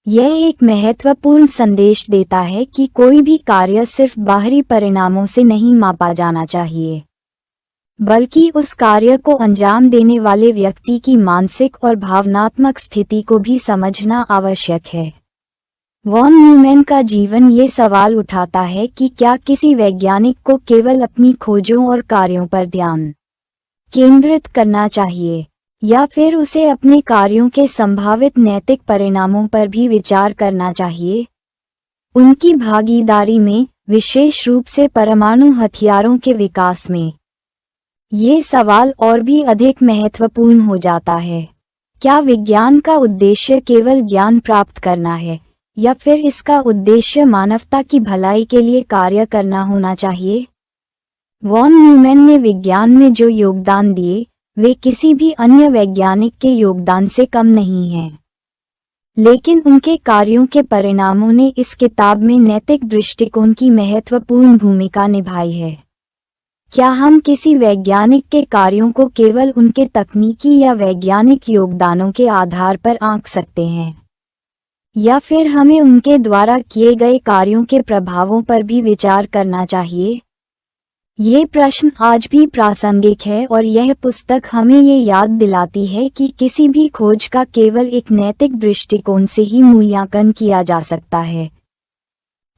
यह एक महत्वपूर्ण संदेश देता है कि कोई भी कार्य सिर्फ बाहरी परिणामों से नहीं मापा जाना चाहिए, बल्कि उस कार्य को अंजाम देने वाले व्यक्ति की मानसिक और भावनात्मक स्थिति को भी समझना आवश्यक है। वॉन न्यूमैन का जीवन ये सवाल उठाता है कि क्या किसी वैज्ञानिक को केवल अपनी खोजों और कार्यों पर ध्यान केंद्रित करना चाहिए, या फिर उसे अपने कार्यों के संभावित नैतिक परिणामों पर भी विचार करना चाहिए। उनकी भागीदारी में, विशेष रूप से परमाणु हथियारों के विकास में, ये सवाल और भी अधिक महत्वपूर्ण हो जाता है। क्या विज्ञान का उद्देश्य केवल ज्ञान प्राप्त करना है, या फिर इसका उद्देश्य मानवता की भलाई के लिए कार्य करना होना चाहिए? वॉन न्यूमैन ने विज्ञान में जो योगदान दिए वे किसी भी अन्य वैज्ञानिक के योगदान से कम नहीं हैं, लेकिन उनके कार्यों के परिणामों ने इस किताब में नैतिक दृष्टिकोण की महत्वपूर्ण भूमिका निभाई है। क्या हम किसी वैज्ञानिक के कार्यों को केवल उनके तकनीकी या वैज्ञानिक योगदानों के आधार पर आंक सकते हैं, या फिर हमें उनके द्वारा किए गए कार्यों के प्रभावों पर भी विचार करना चाहिए? ये प्रश्न आज भी प्रासंगिक है और यह पुस्तक हमें ये याद दिलाती है कि किसी भी खोज का केवल एक नैतिक दृष्टिकोण से ही मूल्यांकन किया जा सकता है,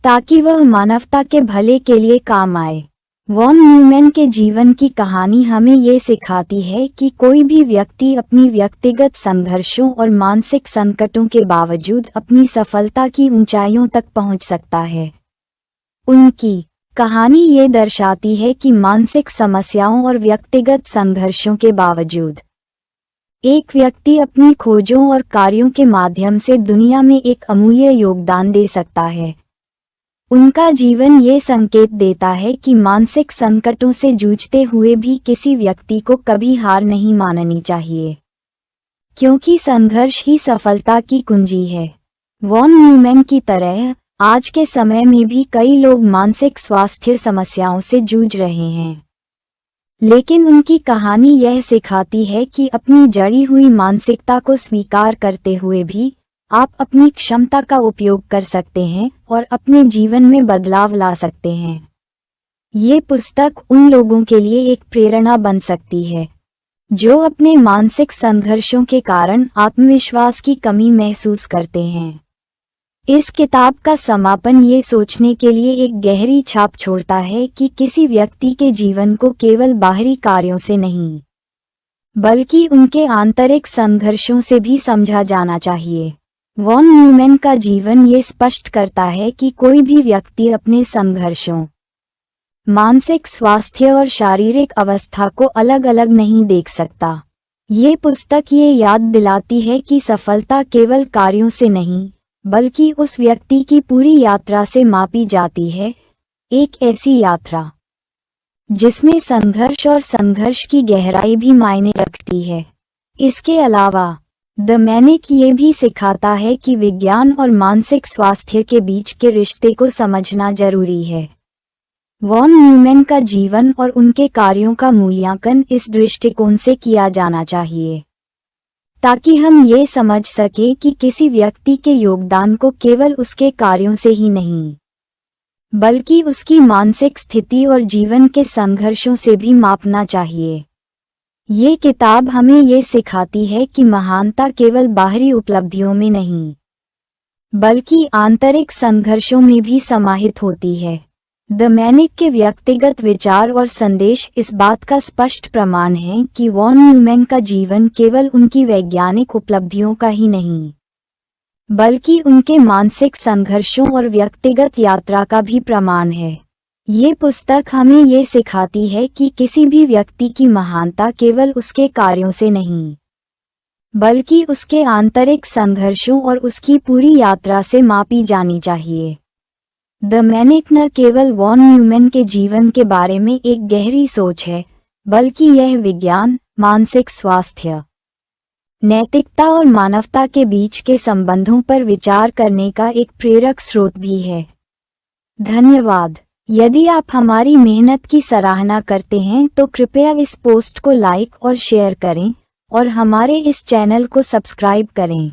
ताकि वह मानवता के भले के लिए काम आए। वॉन न्यूमैन के जीवन की कहानी हमें ये सिखाती है कि कोई भी व्यक्ति अपनी व्यक्तिगत संघर्षों और मानसिक संकटों के बावजूद अपनी सफलता की ऊंचाइयों तक पहुंच सकता है। उनकी कहानी ये दर्शाती है कि मानसिक समस्याओं और व्यक्तिगत संघर्षों के बावजूद एक व्यक्ति अपनी खोजों और कार्यों के माध्यम से दुनिया में एक अमूल्य योगदान दे सकता है। उनका जीवन ये संकेत देता है कि मानसिक संकटों से जूझते हुए भी किसी व्यक्ति को कभी हार नहीं माननी चाहिए, क्योंकि संघर्ष ही सफलता की कुंजी है। वॉन न्यूमैन की तरह आज के समय में भी कई लोग मानसिक स्वास्थ्य समस्याओं से जूझ रहे हैं, लेकिन उनकी कहानी यह सिखाती है कि अपनी जड़ी हुई मानसिकता को स्वीकार करते हुए भी आप अपनी क्षमता का उपयोग कर सकते हैं और अपने जीवन में बदलाव ला सकते हैं। ये पुस्तक उन लोगों के लिए एक प्रेरणा बन सकती है जो अपने मानसिक संघर्षों के कारण आत्मविश्वास की कमी महसूस करते हैं। इस किताब का समापन ये सोचने के लिए एक गहरी छाप छोड़ता है कि किसी व्यक्ति के जीवन को केवल बाहरी कार्यों से नहीं, बल्कि उनके आंतरिक संघर्षों से भी समझा जाना चाहिए। वॉन न्यूमैन का जीवन ये स्पष्ट करता है कि कोई भी व्यक्ति अपने संघर्षों, मानसिक स्वास्थ्य और शारीरिक अवस्था को अलग अलग नहीं देख सकता। ये पुस्तक ये याद दिलाती है कि सफलता केवल कार्यों से नहीं, बल्कि उस व्यक्ति की पूरी यात्रा से मापी जाती है, एक ऐसी यात्रा जिसमें संघर्ष और संघर्ष की गहराई भी मायने रखती है। इसके अलावा द मैनिक ये भी सिखाता है कि विज्ञान और मानसिक स्वास्थ्य के बीच के रिश्ते को समझना जरूरी है। वॉन न्यूमैन का जीवन और उनके कार्यों का मूल्यांकन इस दृष्टिकोण से किया जाना चाहिए, ताकि हम ये समझ सकें कि किसी व्यक्ति के योगदान को केवल उसके कार्यों से ही नहीं, बल्कि उसकी मानसिक स्थिति और जीवन के संघर्षों से भी मापना चाहिए। ये किताब हमें ये सिखाती है कि महानता केवल बाहरी उपलब्धियों में नहीं, बल्कि आंतरिक संघर्षों में भी समाहित होती है। द मैनिक के व्यक्तिगत विचार और संदेश इस बात का स्पष्ट प्रमाण है कि वॉन न्यूमैन का जीवन केवल उनकी वैज्ञानिक उपलब्धियों का ही नहीं, बल्कि उनके मानसिक संघर्षों और व्यक्तिगत यात्रा का भी प्रमाण है। ये पुस्तक हमें ये सिखाती है कि किसी भी व्यक्ति की महानता केवल उसके कार्यों से नहीं, बल्कि उसके आंतरिक संघर्षों और उसकी पूरी यात्रा से मापी जानी चाहिए। द मैनिक न केवल वॉन न्यूमैन के जीवन के बारे में एक गहरी सोच है, बल्कि यह विज्ञान, मानसिक स्वास्थ्य, नैतिकता और मानवता के बीच के संबंधों पर विचार करने का एक प्रेरक स्रोत भी है। धन्यवाद। यदि आप हमारी मेहनत की सराहना करते हैं तो कृपया इस पोस्ट को लाइक और शेयर करें और हमारे इस चैनल को सब्सक्राइब करें।